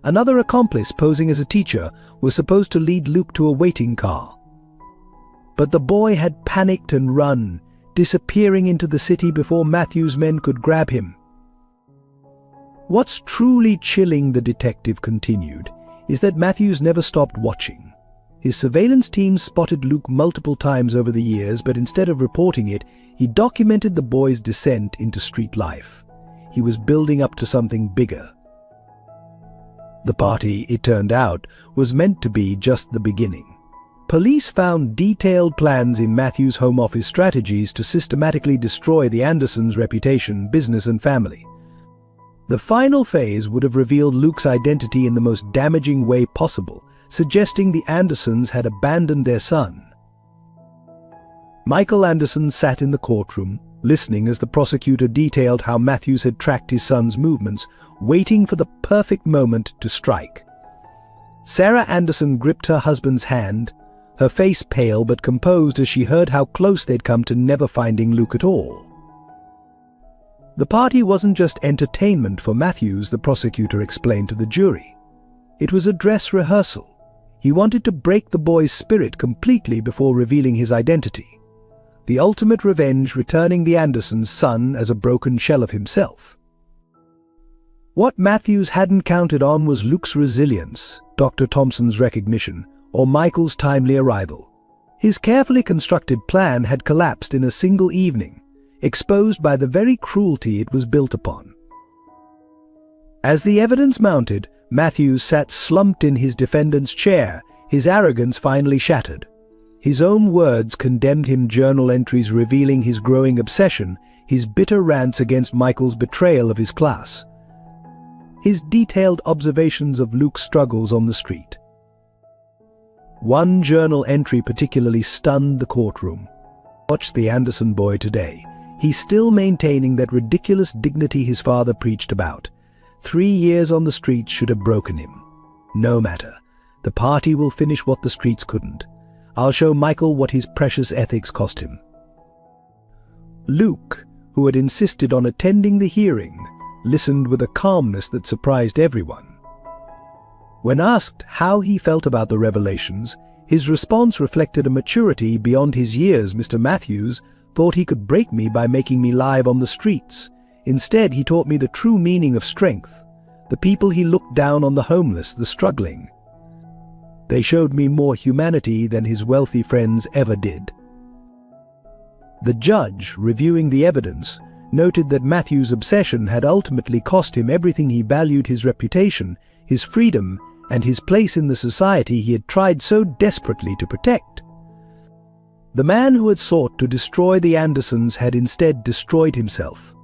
Another accomplice, posing as a teacher, was supposed to lead Luke to a waiting car. But the boy had panicked and run, disappearing into the city before Matthews' men could grab him. What's truly chilling, the detective continued, is that Matthews never stopped watching. His surveillance team spotted Luke multiple times over the years, but instead of reporting it, he documented the boy's descent into street life. He was building up to something bigger. The party, it turned out, was meant to be just the beginning. Police found detailed plans in Matthew's Home Office strategies to systematically destroy the Andersons' reputation, business and family. The final phase would have revealed Luke's identity in the most damaging way possible, suggesting the Andersons had abandoned their son. Michael Anderson sat in the courtroom, listening as the prosecutor detailed how Matthews had tracked his son's movements, waiting for the perfect moment to strike. Sarah Anderson gripped her husband's hand, her face pale but composed as she heard how close they'd come to never finding Luke at all. The party wasn't just entertainment for Matthews, the prosecutor explained to the jury. It was a dress rehearsal. He wanted to break the boy's spirit completely before revealing his identity. The ultimate revenge, returning the Andersons' son as a broken shell of himself. What Matthews hadn't counted on was Luke's resilience, Dr. Thompson's recognition, or Michael's timely arrival. His carefully constructed plan had collapsed in a single evening, exposed by the very cruelty it was built upon. As the evidence mounted, Matthews sat slumped in his defendant's chair, his arrogance finally shattered. His own words condemned him, journal entries revealing his growing obsession, his bitter rants against Michael's betrayal of his class, his detailed observations of Luke's struggles on the street. One journal entry particularly stunned the courtroom. Watch the Anderson boy today. He's still maintaining that ridiculous dignity his father preached about. 3 years on the streets should have broken him. No matter. The party will finish what the streets couldn't. I'll show Michael what his precious ethics cost him. Luke, who had insisted on attending the hearing, listened with a calmness that surprised everyone. When asked how he felt about the revelations, his response reflected a maturity beyond his years. Mr. Matthews thought he could break me by making me live on the streets. Instead, he taught me the true meaning of strength. The people he looked down on, the homeless, the struggling. They showed me more humanity than his wealthy friends ever did. The judge, reviewing the evidence, noted that Matthews' obsession had ultimately cost him everything he valued: his reputation, his freedom, and his place in the society he had tried so desperately to protect. The man who had sought to destroy the Andersons had instead destroyed himself.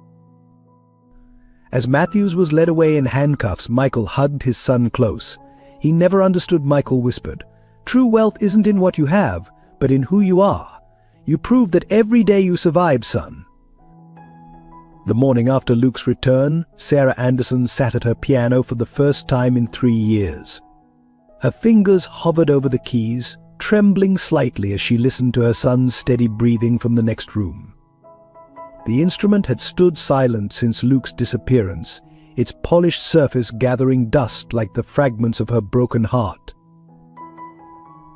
As Matthews was led away in handcuffs, Michael hugged his son close. He never understood, Michael whispered. True wealth isn't in what you have, but in who you are. You proved that every day you survived, son. The morning after Luke's return, Sarah Anderson sat at her piano for the first time in 3 years. Her fingers hovered over the keys, trembling slightly as she listened to her son's steady breathing from the next room. The instrument had stood silent since Luke's disappearance, its polished surface gathering dust like the fragments of her broken heart.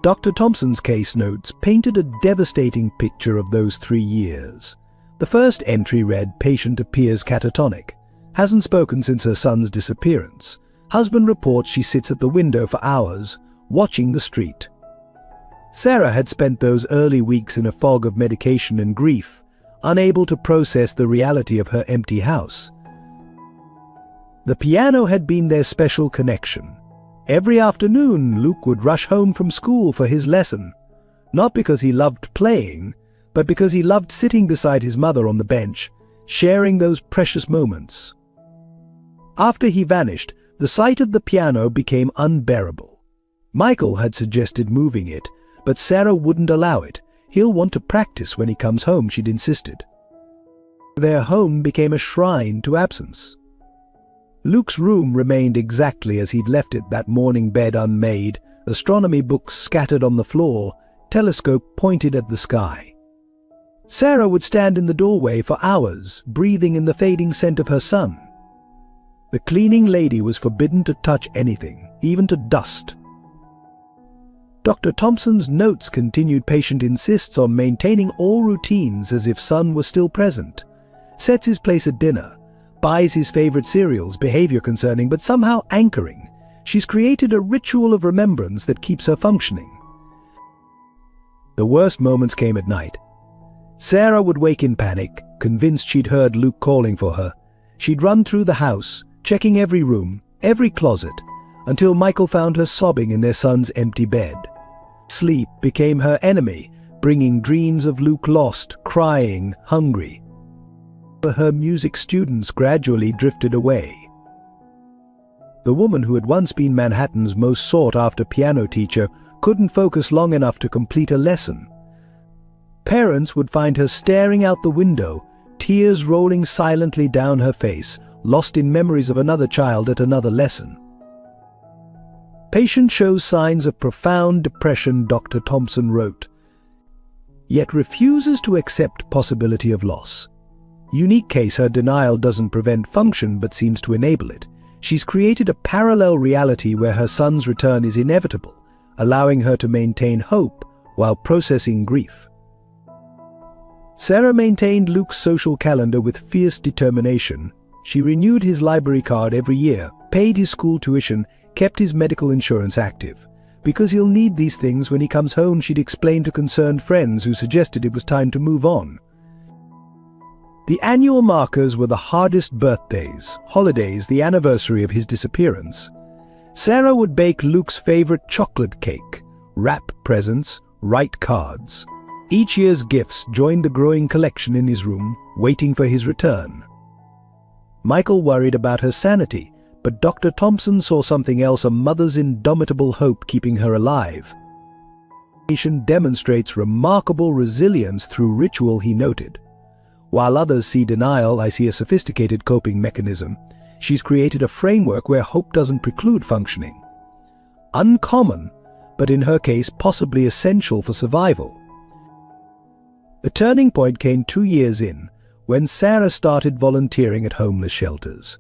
Dr. Thompson's case notes painted a devastating picture of those 3 years. The first entry read, "Patient appears catatonic. Hasn't spoken since her son's disappearance. Husband reports she sits at the window for hours, watching the street." Sarah had spent those early weeks in a fog of medication and grief, unable to process the reality of her empty house. The piano had been their special connection. Every afternoon, Luke would rush home from school for his lesson, not because he loved playing, but because he loved sitting beside his mother on the bench, sharing those precious moments. After he vanished, the sight of the piano became unbearable. Michael had suggested moving it, but Sarah wouldn't allow it. "He'll want to practice when he comes home," she'd insisted. Their home became a shrine to absence. Luke's room remained exactly as he'd left it that morning, bed unmade, astronomy books scattered on the floor, telescope pointed at the sky. Sarah would stand in the doorway for hours, breathing in the fading scent of her son. The cleaning lady was forbidden to touch anything, even to dust. Dr. Thompson's notes continued. Patient insists on maintaining all routines as if son was still present. Sets his place at dinner. Buys his favorite cereals, behavior concerning but somehow anchoring. She's created a ritual of remembrance that keeps her functioning. The worst moments came at night. Sarah would wake in panic, convinced she'd heard Luke calling for her. She'd run through the house, checking every room, every closet, until Michael found her sobbing in their son's empty bed. Sleep became her enemy, bringing dreams of Luke lost, crying, hungry. Her music students gradually drifted away. The woman who had once been Manhattan's most sought-after piano teacher couldn't focus long enough to complete a lesson. Parents would find her staring out the window, tears rolling silently down her face, lost in memories of another child at another lesson. Patient shows signs of profound depression, Dr. Thompson wrote, yet refuses to accept possibility of loss. Unique case, her denial doesn't prevent function but seems to enable it. She's created a parallel reality where her son's return is inevitable, allowing her to maintain hope while processing grief. Sarah maintained Luke's social calendar with fierce determination. She renewed his library card every year, paid his school tuition, kept his medical insurance active. Because he'll need these things when he comes home, she'd explain to concerned friends who suggested it was time to move on. The annual markers were the hardest birthdays, holidays, the anniversary of his disappearance. Sarah would bake Luke's favorite chocolate cake, wrap presents, write cards. Each year's gifts joined the growing collection in his room, waiting for his return. Michael worried about her sanity, but Dr. Thompson saw something else, a mother's indomitable hope keeping her alive. The patient demonstrates remarkable resilience through ritual, he noted. While others see denial, I see a sophisticated coping mechanism. She's created a framework where hope doesn't preclude functioning. Uncommon, but in her case possibly essential for survival. The turning point came 2 years in, when Sarah started volunteering at homeless shelters.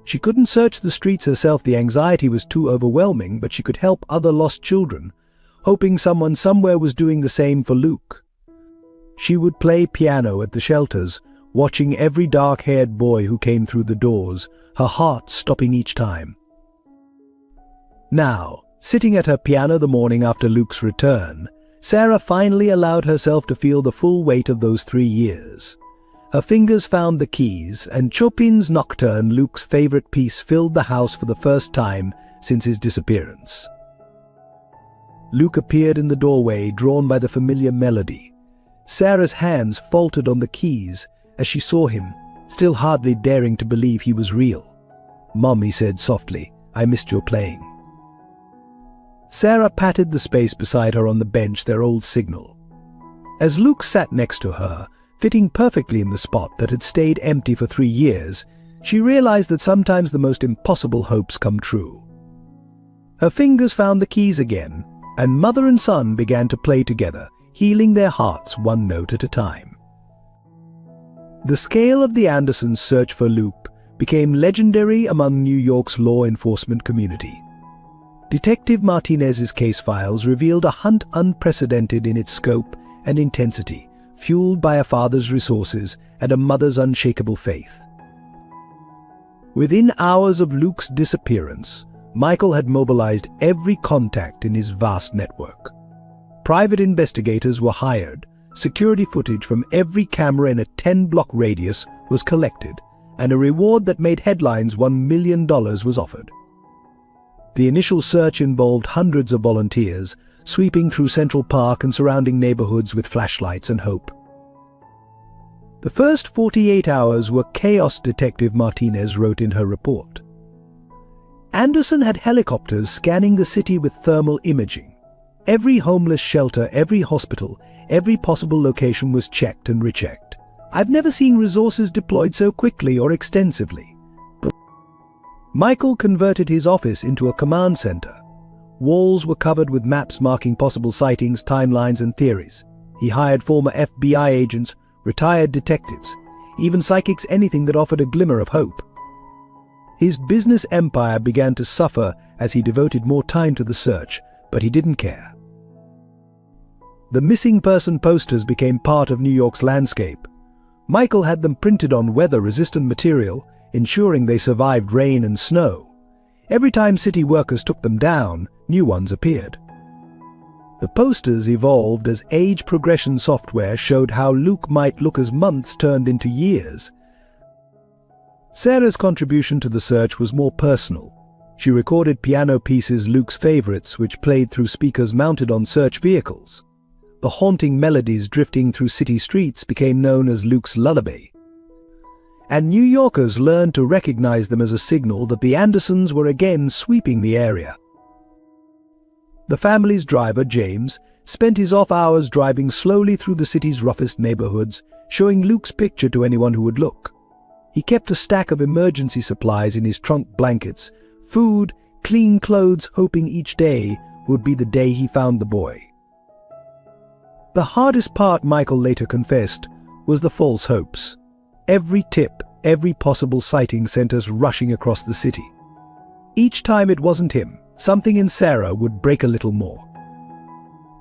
She couldn't search the streets herself, the anxiety was too overwhelming, but she could help other lost children, hoping someone somewhere was doing the same for Luke. She would play piano at the shelters, watching every dark-haired boy who came through the doors, her heart stopping each time. Now, sitting at her piano the morning after Luke's return, Sarah finally allowed herself to feel the full weight of those 3 years. Her fingers found the keys, and Chopin's Nocturne, Luke's favorite piece, filled the house for the first time since his disappearance. Luke appeared in the doorway, drawn by the familiar melody. Sarah's hands faltered on the keys as she saw him, still hardly daring to believe he was real. "Mom," he said softly, "I missed your playing." Sarah patted the space beside her on the bench, their old signal. As Luke sat next to her, fitting perfectly in the spot that had stayed empty for 3 years, she realized that sometimes the most impossible hopes come true. Her fingers found the keys again, and mother and son began to play together, healing their hearts one note at a time. The scale of the Andersons' search for Luke became legendary among New York's law enforcement community. Detective Martinez's case files revealed a hunt unprecedented in its scope and intensity, fueled by a father's resources and a mother's unshakable faith. Within hours of Luke's disappearance, Michael had mobilized every contact in his vast network. Private investigators were hired, security footage from every camera in a 10-block radius was collected, and a reward that made headlines, $1 million, was offered. The initial search involved hundreds of volunteers, sweeping through Central Park and surrounding neighborhoods with flashlights and hope. The first 48 hours were chaos, Detective Martinez wrote in her report. Anderson had helicopters scanning the city with thermal imaging. Every homeless shelter, every hospital, every possible location was checked and rechecked. I've never seen resources deployed so quickly or extensively. Michael converted his office into a command center. Walls were covered with maps marking possible sightings, timelines, and theories. He hired former FBI agents, retired detectives, even psychics, anything that offered a glimmer of hope. His business empire began to suffer as he devoted more time to the search, but he didn't care. The missing person posters became part of New York's landscape. Michael had them printed on weather-resistant material, ensuring they survived rain and snow. Every time city workers took them down, new ones appeared. The posters evolved as age progression software showed how Luke might look as months turned into years. Sarah's contribution to the search was more personal. She recorded piano pieces, Luke's favorites, which played through speakers mounted on search vehicles. The haunting melodies drifting through city streets became known as Luke's lullaby. And New Yorkers learned to recognize them as a signal that the Andersons were again sweeping the area. The family's driver, James, spent his off hours driving slowly through the city's roughest neighborhoods, showing Luke's picture to anyone who would look. He kept a stack of emergency supplies in his trunk: blankets, food, clean clothes, hoping each day would be the day he found the boy. The hardest part, Michael later confessed, was the false hopes. Every tip, every possible sighting sent us rushing across the city. Each time it wasn't him, something in Sarah would break a little more.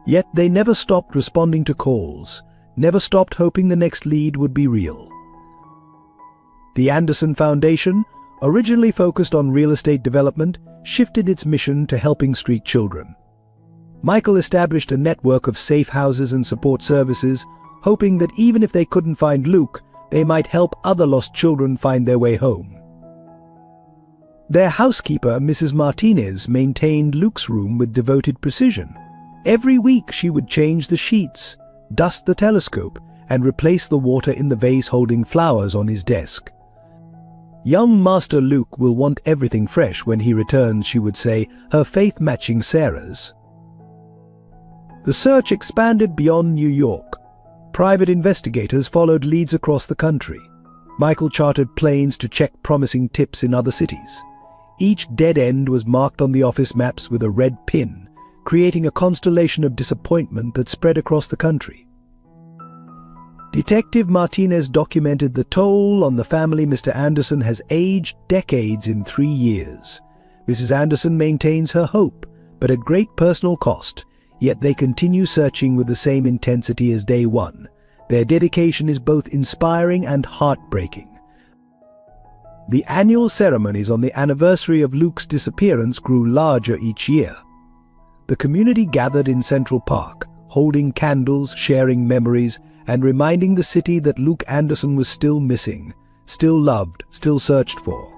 Yet they never stopped responding to calls, never stopped hoping the next lead would be real. The Anderson Foundation, originally focused on real estate development, shifted its mission to helping street children. Michael established a network of safe houses and support services, hoping that even if they couldn't find Luke, they might help other lost children find their way home. Their housekeeper, Mrs. Martinez, maintained Luke's room with devoted precision. Every week she would change the sheets, dust the telescope, and replace the water in the vase holding flowers on his desk. "Young Master Luke will want everything fresh when he returns," she would say, her faith matching Sarah's. The search expanded beyond New York. Private investigators followed leads across the country. Michael chartered planes to check promising tips in other cities. Each dead end was marked on the office maps with a red pin, creating a constellation of disappointment that spread across the country. Detective Martinez documented the toll on the family. Mr. Anderson has aged decades in 3 years. Mrs. Anderson maintains her hope, but at great personal cost, yet they continue searching with the same intensity as day one. Their dedication is both inspiring and heartbreaking. The annual ceremonies on the anniversary of Luke's disappearance grew larger each year. The community gathered in Central Park, holding candles, sharing memories, and reminding the city that Luke Anderson was still missing, still loved, still searched for.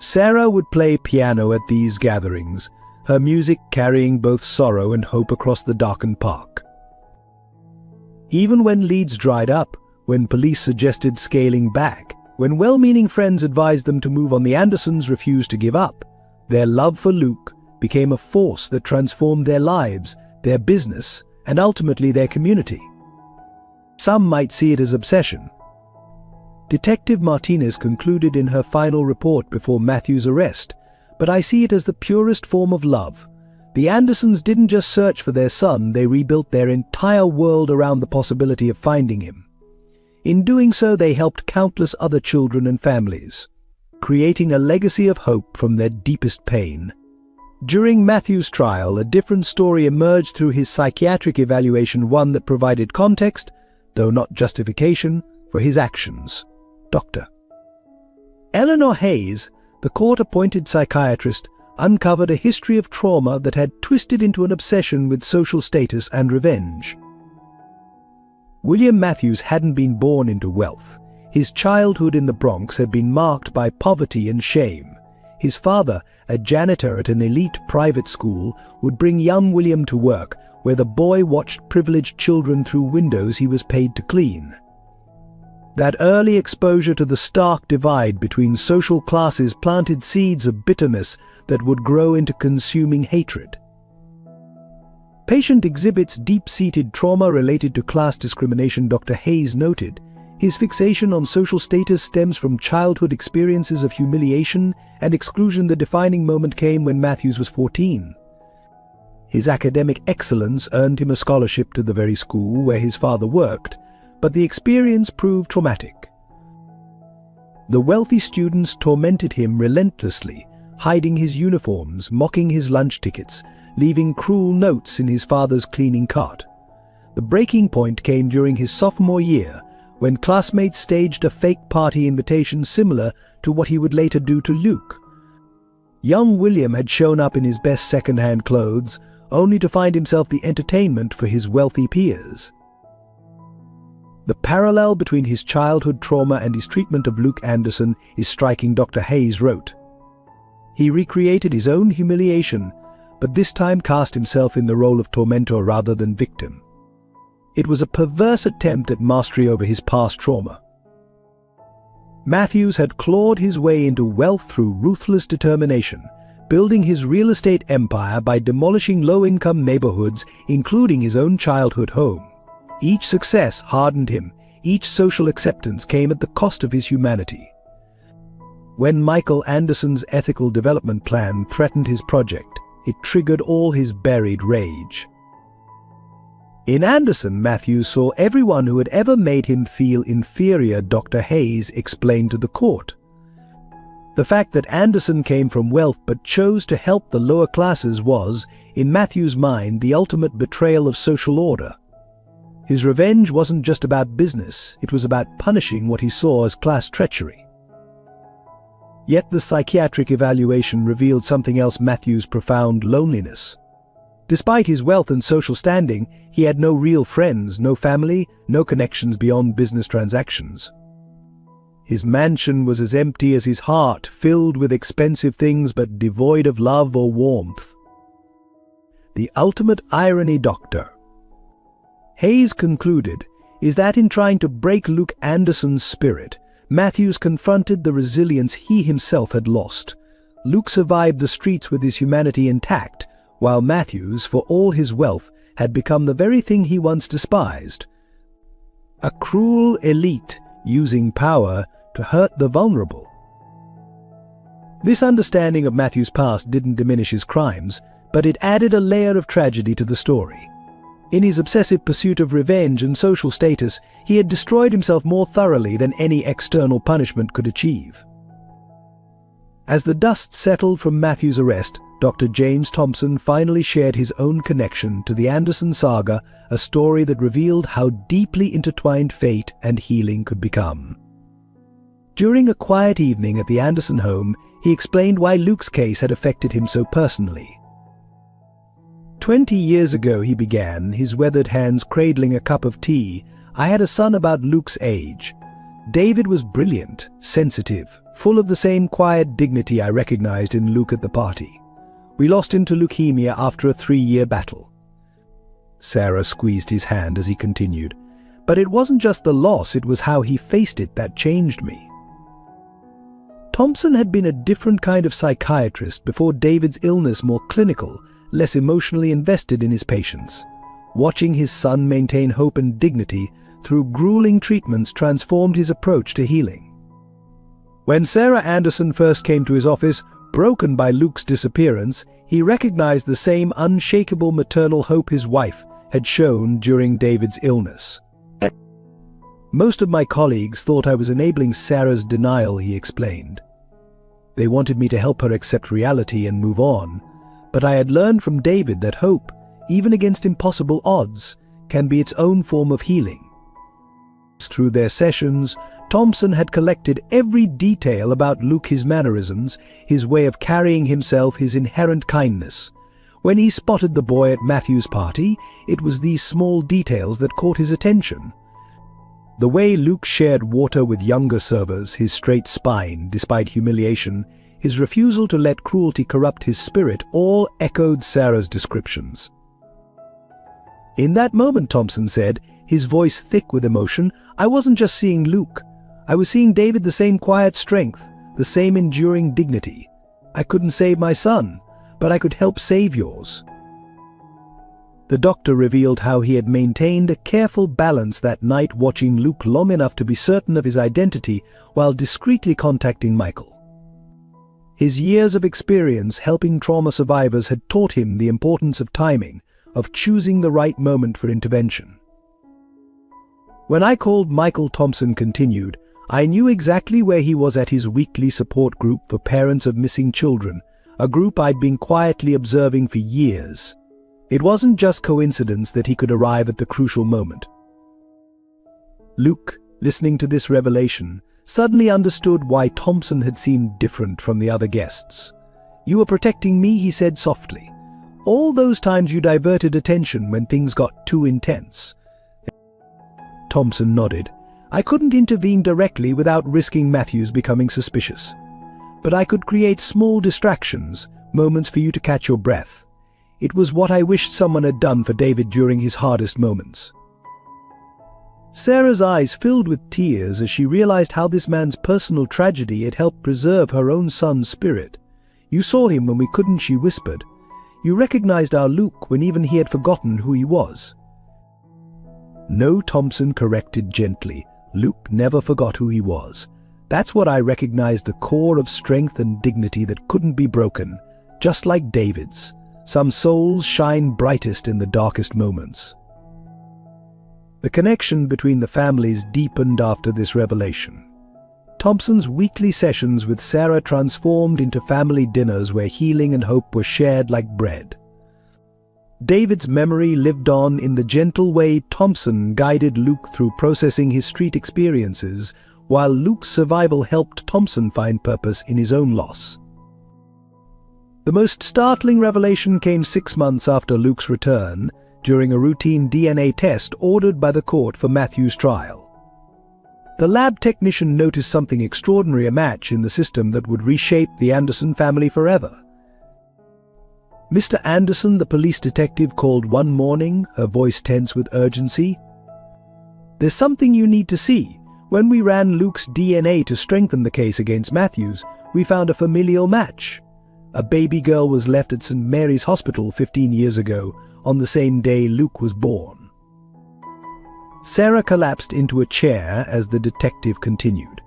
Sarah would play piano at these gatherings, her music carrying both sorrow and hope across the darkened park. Even when leads dried up, when police suggested scaling back, when well-meaning friends advised them to move on, the Andersons refused to give up. Their love for Luke became a force that transformed their lives, their business, and ultimately their community. Some might see it as obsession. Detective Martinez concluded in her final report before Matthew's arrest, "But I see it as the purest form of love. The Andersons didn't just search for their son, they rebuilt their entire world around the possibility of finding him. In doing so, they helped countless other children and families, creating a legacy of hope from their deepest pain." During Matthew's trial, a different story emerged through his psychiatric evaluation, one that provided context, though not justification, for his actions. Dr. Eleanor Hayes, the court-appointed psychiatrist, uncovered a history of trauma that had twisted into an obsession with social status and revenge. William Matthews hadn't been born into wealth. His childhood in the Bronx had been marked by poverty and shame. His father, a janitor at an elite private school, would bring young William to work, where the boy watched privileged children through windows he was paid to clean. That early exposure to the stark divide between social classes planted seeds of bitterness that would grow into consuming hatred. Patient exhibits deep-seated trauma related to class discrimination, Dr. Hayes noted. His fixation on social status stems from childhood experiences of humiliation and exclusion. The defining moment came when Matthews was 14. His academic excellence earned him a scholarship to the very school where his father worked, but the experience proved traumatic. The wealthy students tormented him relentlessly, hiding his uniforms, mocking his lunch tickets, leaving cruel notes in his father's cleaning cart. The breaking point came during his sophomore year, when classmates staged a fake party invitation similar to what he would later do to Luke. Young William had shown up in his best second-hand clothes, only to find himself the entertainment for his wealthy peers. The parallel between his childhood trauma and his treatment of Luke Anderson is striking, Dr. Hayes wrote. He recreated his own humiliation, but this time cast himself in the role of tormentor rather than victim. It was a perverse attempt at mastery over his past trauma. Matthews had clawed his way into wealth through ruthless determination, building his real estate empire by demolishing low-income neighborhoods, including his own childhood home. Each success hardened him. Each social acceptance came at the cost of his humanity. When Michael Anderson's ethical development plan threatened his project, it triggered all his buried rage. In Anderson, Matthews saw everyone who had ever made him feel inferior, Dr. Hayes explained to the court. The fact that Anderson came from wealth but chose to help the lower classes was, in Matthews' mind, the ultimate betrayal of social order. His revenge wasn't just about business, it was about punishing what he saw as class treachery. Yet the psychiatric evaluation revealed something else: Matthews' profound loneliness. Despite his wealth and social standing, he had no real friends, no family, no connections beyond business transactions. His mansion was as empty as his heart, filled with expensive things but devoid of love or warmth. The ultimate irony, Dr. Hayes concluded, is that in trying to break Luke Anderson's spirit, Matthews confronted the resilience he himself had lost. Luke survived the streets with his humanity intact, while Matthews, for all his wealth, had become the very thing he once despised: a cruel elite using power to hurt the vulnerable. This understanding of Matthews' past didn't diminish his crimes, but it added a layer of tragedy to the story. In his obsessive pursuit of revenge and social status, he had destroyed himself more thoroughly than any external punishment could achieve. As the dust settled from Matthews' arrest, Dr. James Thompson finally shared his own connection to the Anderson saga, a story that revealed how deeply intertwined fate and healing could become. During a quiet evening at the Anderson home, he explained why Luke's case had affected him so personally. 20 years ago, he began, his weathered hands cradling a cup of tea, I had a son about Luke's age. David was brilliant, sensitive, full of the same quiet dignity I recognized in Luke at the party. We lost him to leukemia after a 3-year battle. Sarah squeezed his hand as he continued. But it wasn't just the loss, it was how he faced it that changed me. Thompson had been a different kind of psychiatrist before David's illness, more clinical, less emotionally invested in his patients. Watching his son maintain hope and dignity through grueling treatments transformed his approach to healing. When Sarah Anderson first came to his office, broken by Luke's disappearance, he recognized the same unshakable maternal hope his wife had shown during David's illness. Most of my colleagues thought I was enabling Sarah's denial, he explained. They wanted me to help her accept reality and move on, but I had learned from David that hope, even against impossible odds, can be its own form of healing. Through their sessions, Thompson had collected every detail about Luke, his mannerisms, his way of carrying himself, his inherent kindness. When he spotted the boy at Matthew's party, it was these small details that caught his attention. The way Luke shared water with younger servers, his straight spine despite humiliation, his refusal to let cruelty corrupt his spirit, all echoed Sarah's descriptions. In that moment, Thompson said, his voice thick with emotion, I wasn't just seeing Luke. I was seeing David, the same quiet strength, the same enduring dignity. I couldn't save my son, but I could help save yours. The doctor revealed how he had maintained a careful balance that night, watching Luke long enough to be certain of his identity while discreetly contacting Michael. His years of experience helping trauma survivors had taught him the importance of timing, of choosing the right moment for intervention. When I called, Michael, Thompson continued, I knew exactly where he was at his weekly support group for parents of missing children, a group I'd been quietly observing for years. It wasn't just coincidence that he could arrive at the crucial moment. Luke, listening to this revelation, suddenly understood why Thompson had seemed different from the other guests. You were protecting me, he said softly. All those times you diverted attention when things got too intense. Thompson nodded. I couldn't intervene directly without risking Matthews becoming suspicious. But I could create small distractions, moments for you to catch your breath. It was what I wished someone had done for David during his hardest moments." Sarah's eyes filled with tears as she realized how this man's personal tragedy had helped preserve her own son's spirit. "You saw him when we couldn't," she whispered. "You recognized our Luke when even he had forgotten who he was." "No," Thompson corrected gently. "Luke never forgot who he was. That's what I recognized, the core of strength and dignity that couldn't be broken, just like David's. Some souls shine brightest in the darkest moments." The connection between the families deepened after this revelation. Thompson's weekly sessions with Sarah transformed into family dinners where healing and hope were shared like bread. David's memory lived on in the gentle way Thompson guided Luke through processing his street experiences, while Luke's survival helped Thompson find purpose in his own loss. The most startling revelation came 6 months after Luke's return, during a routine DNA test ordered by the court for Matthew's trial. The lab technician noticed something extraordinary, a match in the system that would reshape the Anderson family forever. "Mr. Anderson," the police detective called one morning, her voice tense with urgency. "There's something you need to see. When we ran Luke's DNA to strengthen the case against Matthews, we found a familial match. A baby girl was left at St. Mary's Hospital 15 years ago, on the same day Luke was born." Sarah collapsed into a chair as the detective continued.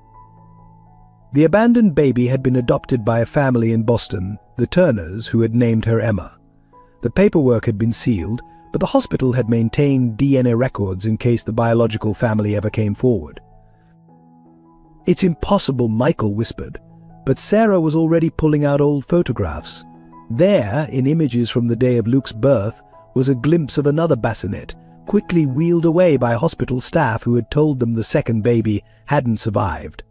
The abandoned baby had been adopted by a family in Boston, the Turners, who had named her Emma. The paperwork had been sealed, but the hospital had maintained DNA records in case the biological family ever came forward. "It's impossible," Michael whispered, but Sarah was already pulling out old photographs. There, in images from the day of Luke's birth, was a glimpse of another bassinet, quickly wheeled away by hospital staff who had told them the second baby hadn't survived.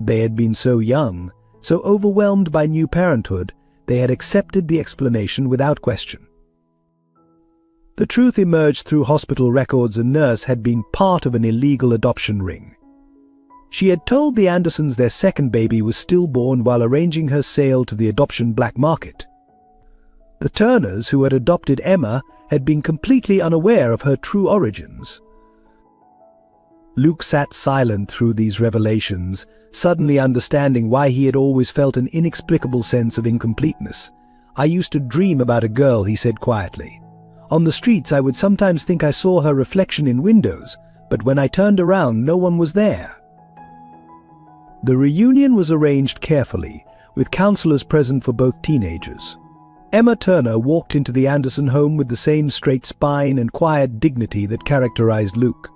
They had been so young, so overwhelmed by new parenthood, they had accepted the explanation without question. The truth emerged through hospital records. A nurse had been part of an illegal adoption ring. She had told the Andersons their second baby was stillborn while arranging her sale to the adoption black market. The Turners, who had adopted Emma, had been completely unaware of her true origins. Luke sat silent through these revelations, suddenly understanding why he had always felt an inexplicable sense of incompleteness. "I used to dream about a girl," he said quietly. "On the streets I would sometimes think I saw her reflection in windows, but when I turned around no one was there." The reunion was arranged carefully, with counselors present for both teenagers. Emma Turner walked into the Anderson home with the same straight spine and quiet dignity that characterized Luke.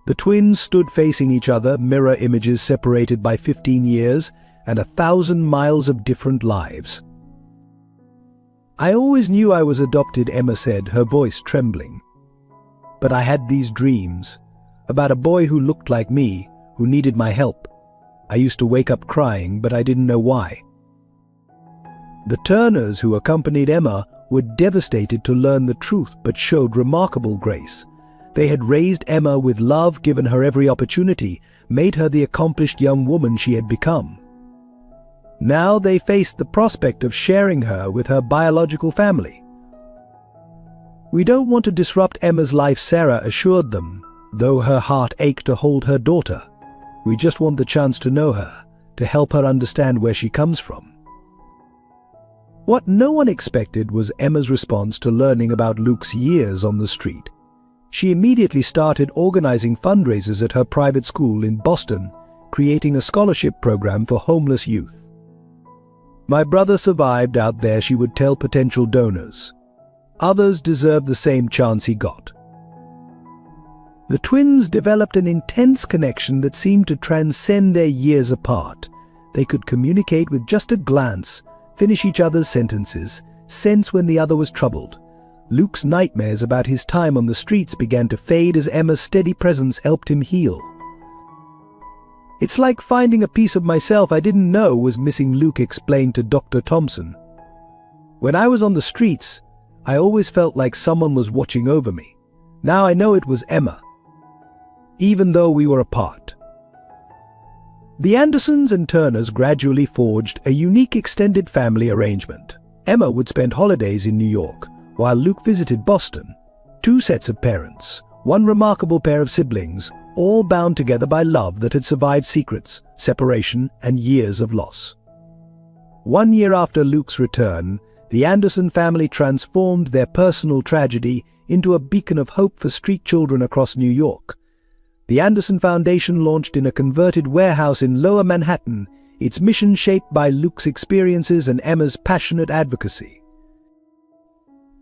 The twins stood facing each other, mirror images separated by 15 years and 1,000 miles of different lives. "I always knew I was adopted," Emma said, her voice trembling. "But I had these dreams, about a boy who looked like me, who needed my help. I used to wake up crying, but I didn't know why." The Turners, who accompanied Emma, were devastated to learn the truth but showed remarkable grace. They had raised Emma with love, given her every opportunity, made her the accomplished young woman she had become. Now they faced the prospect of sharing her with her biological family. "We don't want to disrupt Emma's life," Sarah assured them, though her heart ached to hold her daughter. "We just want the chance to know her, to help her understand where she comes from." What no one expected was Emma's response to learning about Luke's years on the street. She immediately started organizing fundraisers at her private school in Boston, creating a scholarship program for homeless youth. "My brother survived out there," she would tell potential donors. "Others deserve the same chance he got." The twins developed an intense connection that seemed to transcend their years apart. They could communicate with just a glance, finish each other's sentences, sense when the other was troubled. Luke's nightmares about his time on the streets began to fade as Emma's steady presence helped him heal. "It's like finding a piece of myself I didn't know was missing," Luke explained to Dr. Thompson. "When I was on the streets, I always felt like someone was watching over me. Now I know it was Emma, even though we were apart." The Andersons and Turners gradually forged a unique extended family arrangement. Emma would spend holidays in New York, while Luke visited Boston. Two sets of parents, one remarkable pair of siblings, all bound together by love that had survived secrets, separation, and years of loss. 1 year after Luke's return, the Anderson family transformed their personal tragedy into a beacon of hope for street children across New York. The Anderson Foundation launched in a converted warehouse in Lower Manhattan, its mission shaped by Luke's experiences and Emma's passionate advocacy.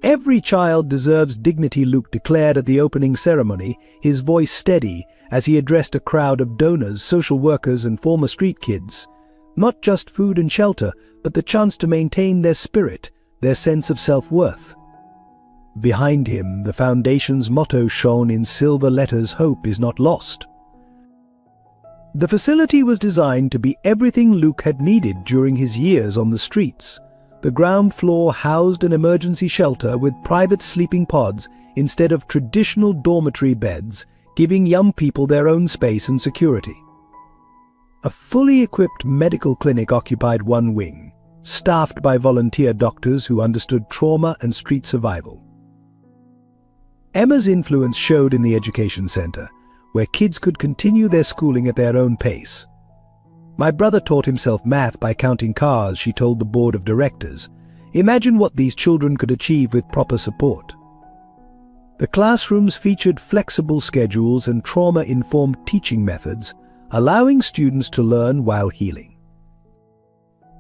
"Every child deserves dignity," Luke declared at the opening ceremony, his voice steady as he addressed a crowd of donors, social workers, and former street kids. Not just food and shelter, but the chance to maintain their spirit, their sense of self-worth. Behind him, the Foundation's motto shone in silver letters, "Hope is not lost." The facility was designed to be everything Luke had needed during his years on the streets. The ground floor housed an emergency shelter with private sleeping pods instead of traditional dormitory beds, giving young people their own space and security. A fully equipped medical clinic occupied one wing, staffed by volunteer doctors who understood trauma and street survival. Emma's influence showed in the education center, where kids could continue their schooling at their own pace. "My brother taught himself math by counting cars," she told the board of directors. "Imagine what these children could achieve with proper support." The classrooms featured flexible schedules and trauma-informed teaching methods, allowing students to learn while healing.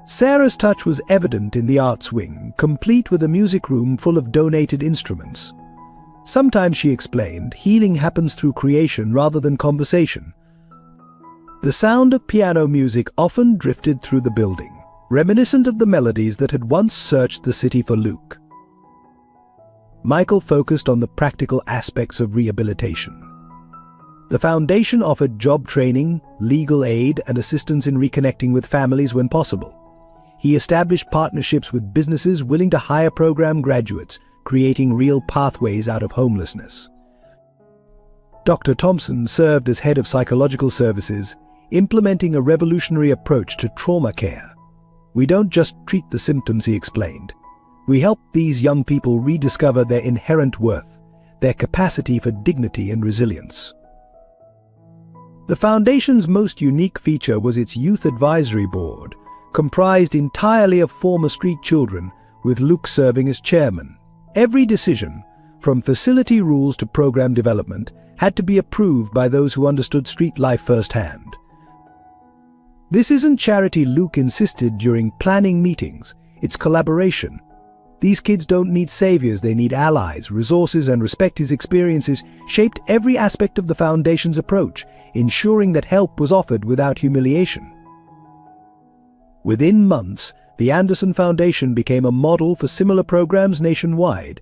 Sarah's touch was evident in the arts wing, complete with a music room full of donated instruments. Sometimes, she explained, healing happens through creation rather than conversation. The sound of piano music often drifted through the building, reminiscent of the melodies that had once searched the city for Luke. Michael focused on the practical aspects of rehabilitation. The foundation offered job training, legal aid, and assistance in reconnecting with families when possible. He established partnerships with businesses willing to hire program graduates, creating real pathways out of homelessness. Dr. Thompson served as head of psychological services, implementing a revolutionary approach to trauma care. "We don't just treat the symptoms," he explained. "We help these young people rediscover their inherent worth, their capacity for dignity and resilience." The Foundation's most unique feature was its Youth Advisory Board, comprised entirely of former street children, with Luke serving as chairman. Every decision, from facility rules to program development, had to be approved by those who understood street life firsthand. "This isn't charity," Luke insisted during planning meetings. "It's collaboration. These kids don't need saviors, they need allies, resources, and respect." His experiences shaped every aspect of the Foundation's approach, ensuring that help was offered without humiliation. Within months, the Anderson Foundation became a model for similar programs nationwide.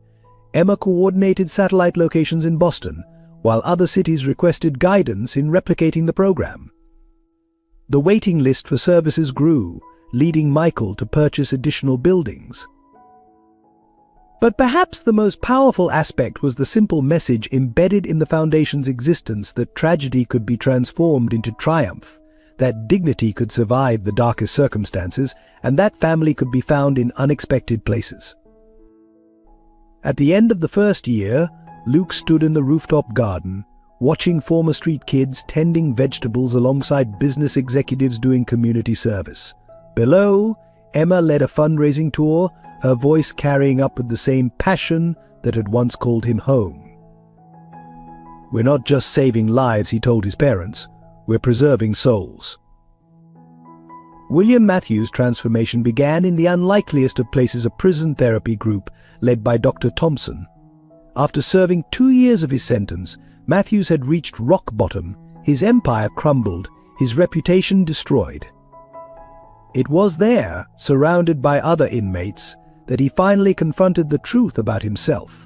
Emma coordinated satellite locations in Boston, while other cities requested guidance in replicating the program. The waiting list for services grew, leading Michael to purchase additional buildings. But perhaps the most powerful aspect was the simple message embedded in the Foundation's existence that tragedy could be transformed into triumph, that dignity could survive the darkest circumstances, and that family could be found in unexpected places. At the end of the first year, Luke stood in the rooftop garden, watching former street kids tending vegetables alongside business executives doing community service. Below, Emma led a fundraising tour, her voice carrying up with the same passion that had once called him home. "We're not just saving lives," he told his parents. "We're preserving souls." William Matthews' transformation began in the unlikeliest of places, a prison therapy group led by Dr. Thompson. After serving 2 years of his sentence, Matthews had reached rock bottom, his empire crumbled, his reputation destroyed. It was there, surrounded by other inmates, that he finally confronted the truth about himself.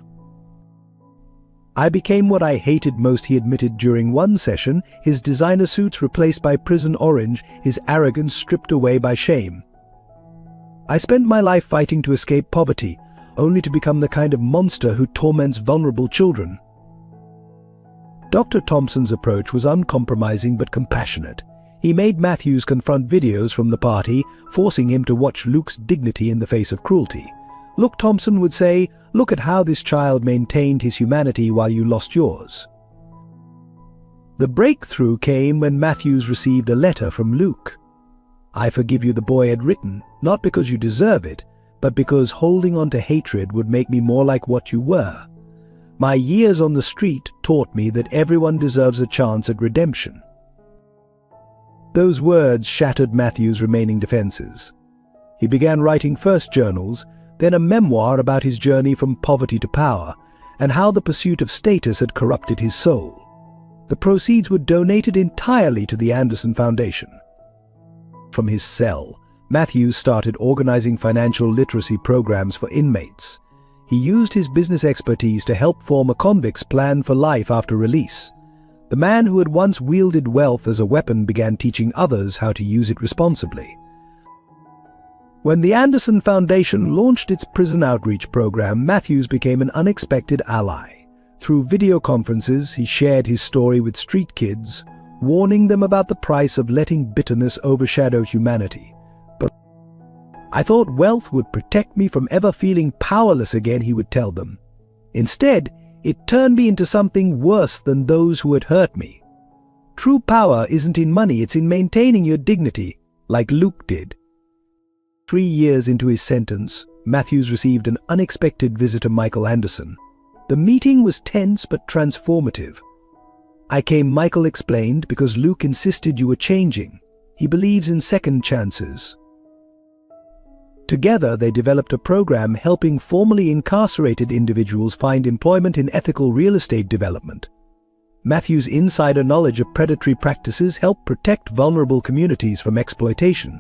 "I became what I hated most," he admitted during one session, his designer suits replaced by prison orange, his arrogance stripped away by shame. "I spent my life fighting to escape poverty, only to become the kind of monster who torments vulnerable children." Dr. Thompson's approach was uncompromising but compassionate. He made Matthews confront videos from the party, forcing him to watch Luke's dignity in the face of cruelty. Luke Thompson would say, "Look at how this child maintained his humanity while you lost yours." The breakthrough came when Matthews received a letter from Luke. "I forgive you," the boy had written, "not because you deserve it, but because holding on to hatred would make me more like what you were. My years on the street taught me that everyone deserves a chance at redemption." Those words shattered Matthews' remaining defenses. He began writing first journals, then a memoir about his journey from poverty to power, and how the pursuit of status had corrupted his soul. The proceeds were donated entirely to the Anderson Foundation. From his cell, Matthews started organizing financial literacy programs for inmates. He used his business expertise to help form a convict's plan for life after release. The man who had once wielded wealth as a weapon began teaching others how to use it responsibly. When the Anderson Foundation launched its prison outreach program, Matthews became an unexpected ally. Through video conferences, he shared his story with street kids, warning them about the price of letting bitterness overshadow humanity. "But I thought wealth would protect me from ever feeling powerless again," he would tell them. "Instead, it turned me into something worse than those who had hurt me. True power isn't in money, it's in maintaining your dignity, like Luke did." 3 years into his sentence, Matthews received an unexpected visit of Michael Anderson. The meeting was tense but transformative. "I came," Michael explained, "because Luke insisted you were changing. He believes in second chances." Together, they developed a program helping formerly incarcerated individuals find employment in ethical real estate development. Matthews' insider knowledge of predatory practices helped protect vulnerable communities from exploitation.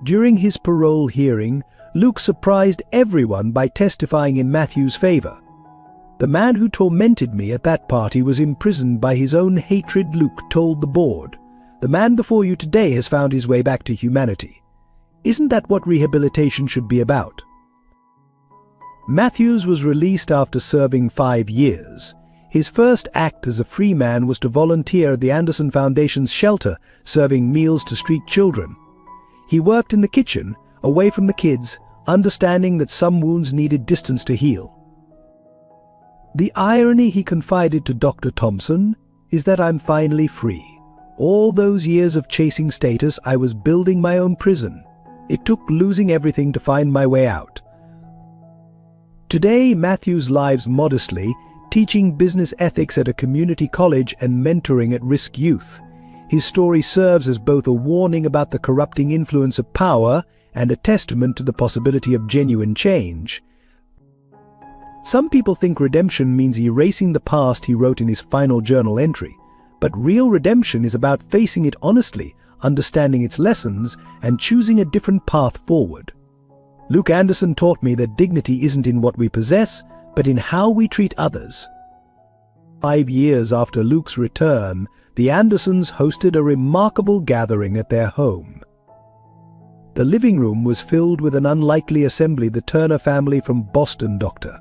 During his parole hearing, Luke surprised everyone by testifying in Matthews' favor. "The man who tormented me at that party was imprisoned by his own hatred," Luke told the board. "The man before you today has found his way back to humanity. Isn't that what rehabilitation should be about?" Matthews was released after serving 5 years. His first act as a free man was to volunteer at the Anderson Foundation's shelter, serving meals to street children. He worked in the kitchen, away from the kids, understanding that some wounds needed distance to heal. "The irony," he confided to Dr. Thompson, "is that I'm finally free. All those years of chasing status, I was building my own prison. It took losing everything to find my way out." Today, Matthews lives modestly, teaching business ethics at a community college and mentoring at-risk youth. His story serves as both a warning about the corrupting influence of power and a testament to the possibility of genuine change. Some people think redemption means erasing the past, he wrote in his final journal entry. But real redemption is about facing it honestly, understanding its lessons, and choosing a different path forward. Luke Anderson taught me that dignity isn't in what we possess, but in how we treat others. 5 years after Luke's return, the Andersons hosted a remarkable gathering at their home. The living room was filled with an unlikely assembly: the Turner family from Boston, Dr.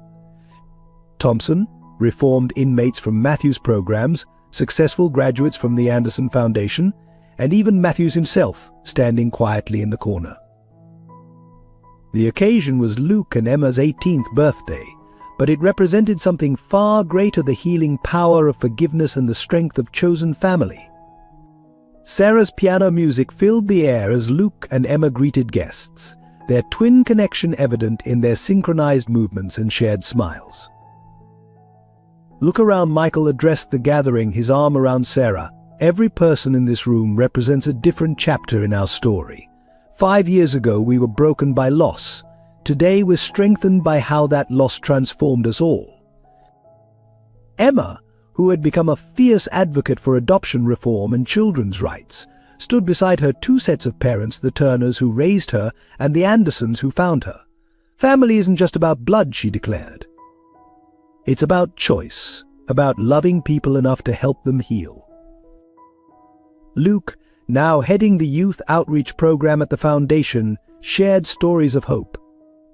Thompson, reformed inmates from Matthews' programs, successful graduates from the Anderson Foundation, and even Matthews himself, standing quietly in the corner. The occasion was Luke and Emma's 18th birthday, but it represented something far greater: the healing power of forgiveness and the strength of chosen family. Sarah's piano music filled the air as Luke and Emma greeted guests, their twin connection evident in their synchronized movements and shared smiles. "Look around," Michael addressed the gathering, his arm around Sarah. "Every person in this room represents a different chapter in our story. 5 years ago, we were broken by loss. Today, we're strengthened by how that loss transformed us all." Emma, who had become a fierce advocate for adoption reform and children's rights, stood beside her 2 sets of parents: the Turners who raised her and the Andersons who found her. "Family isn't just about blood," she declared. "It's about choice, about loving people enough to help them heal." Luke, now heading the youth outreach program at the foundation, shared stories of hope.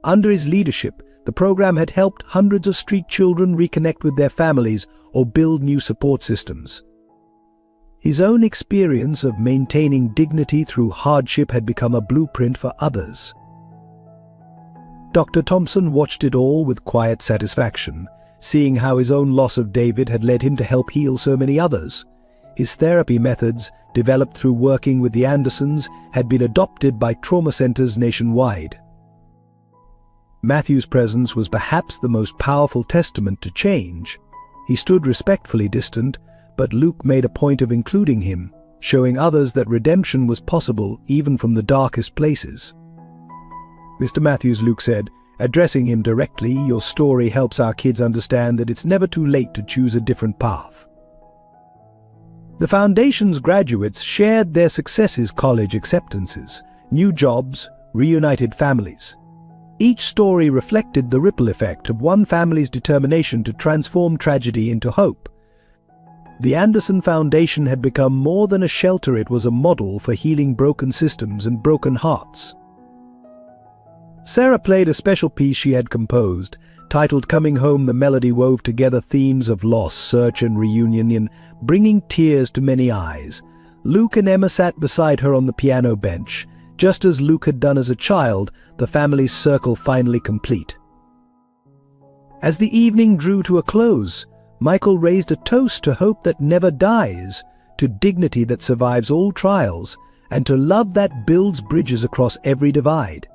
Under his leadership, the program had helped hundreds of street children reconnect with their families or build new support systems. His own experience of maintaining dignity through hardship had become a blueprint for others. Dr. Thompson watched it all with quiet satisfaction, seeing how his own loss of David had led him to help heal so many others. His therapy methods, developed through working with the Andersons, had been adopted by trauma centers nationwide. Matthew's presence was perhaps the most powerful testament to change. He stood respectfully distant, but Luke made a point of including him, showing others that redemption was possible even from the darkest places. "Mr. Matthews," Luke said, addressing him directly, "your story helps our kids understand that it's never too late to choose a different path." The Foundation's graduates shared their successes: college acceptances, new jobs, reunited families. Each story reflected the ripple effect of one family's determination to transform tragedy into hope. The Anderson Foundation had become more than a shelter; it was a model for healing broken systems and broken hearts. Sarah played a special piece she had composed, titled "Coming Home." The melody wove together themes of loss, search and reunion, bringing tears to many eyes. Luke and Emma sat beside her on the piano bench, just as Luke had done as a child, the family's circle finally complete. As the evening drew to a close, Michael raised a toast to hope that never dies, to dignity that survives all trials, and to love that builds bridges across every divide.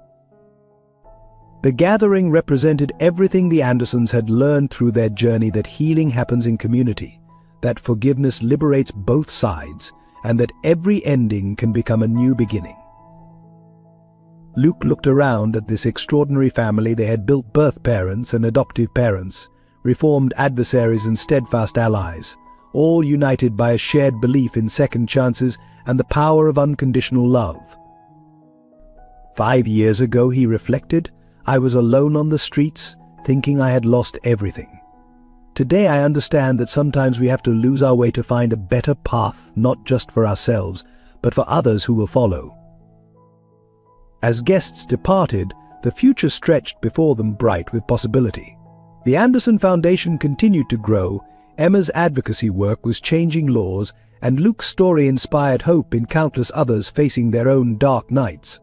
The gathering represented everything the Andersons had learned through their journey: that healing happens in community, that forgiveness liberates both sides, and that every ending can become a new beginning. Luke looked around at this extraordinary family. They had built birth parents and adoptive parents, reformed adversaries and steadfast allies, all united by a shared belief in second chances and the power of unconditional love. 5 years ago, he reflected, I was alone on the streets, thinking I had lost everything. Today I understand that sometimes we have to lose our way to find a better path, not just for ourselves, but for others who will follow. As guests departed, the future stretched before them, bright with possibility. The Anderson Foundation continued to grow, Emma's advocacy work was changing laws, and Luke's story inspired hope in countless others facing their own dark nights.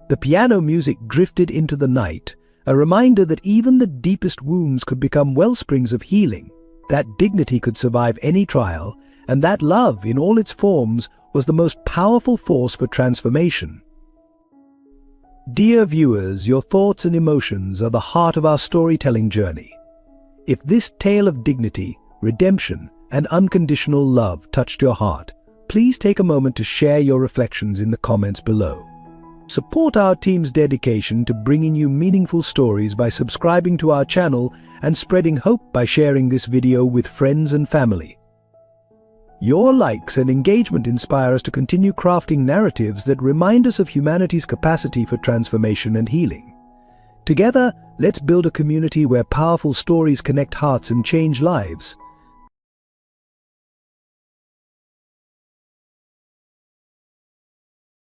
The piano music drifted into the night, a reminder that even the deepest wounds could become wellsprings of healing, that dignity could survive any trial, and that love, in all its forms, was the most powerful force for transformation. Dear viewers, your thoughts and emotions are the heart of our storytelling journey. If this tale of dignity, redemption, and unconditional love touched your heart, please take a moment to share your reflections in the comments below. Support our team's dedication to bringing you meaningful stories by subscribing to our channel and spreading hope by sharing this video with friends and family. Your likes and engagement inspire us to continue crafting narratives that remind us of humanity's capacity for transformation and healing. Together, let's build a community where powerful stories connect hearts and change lives.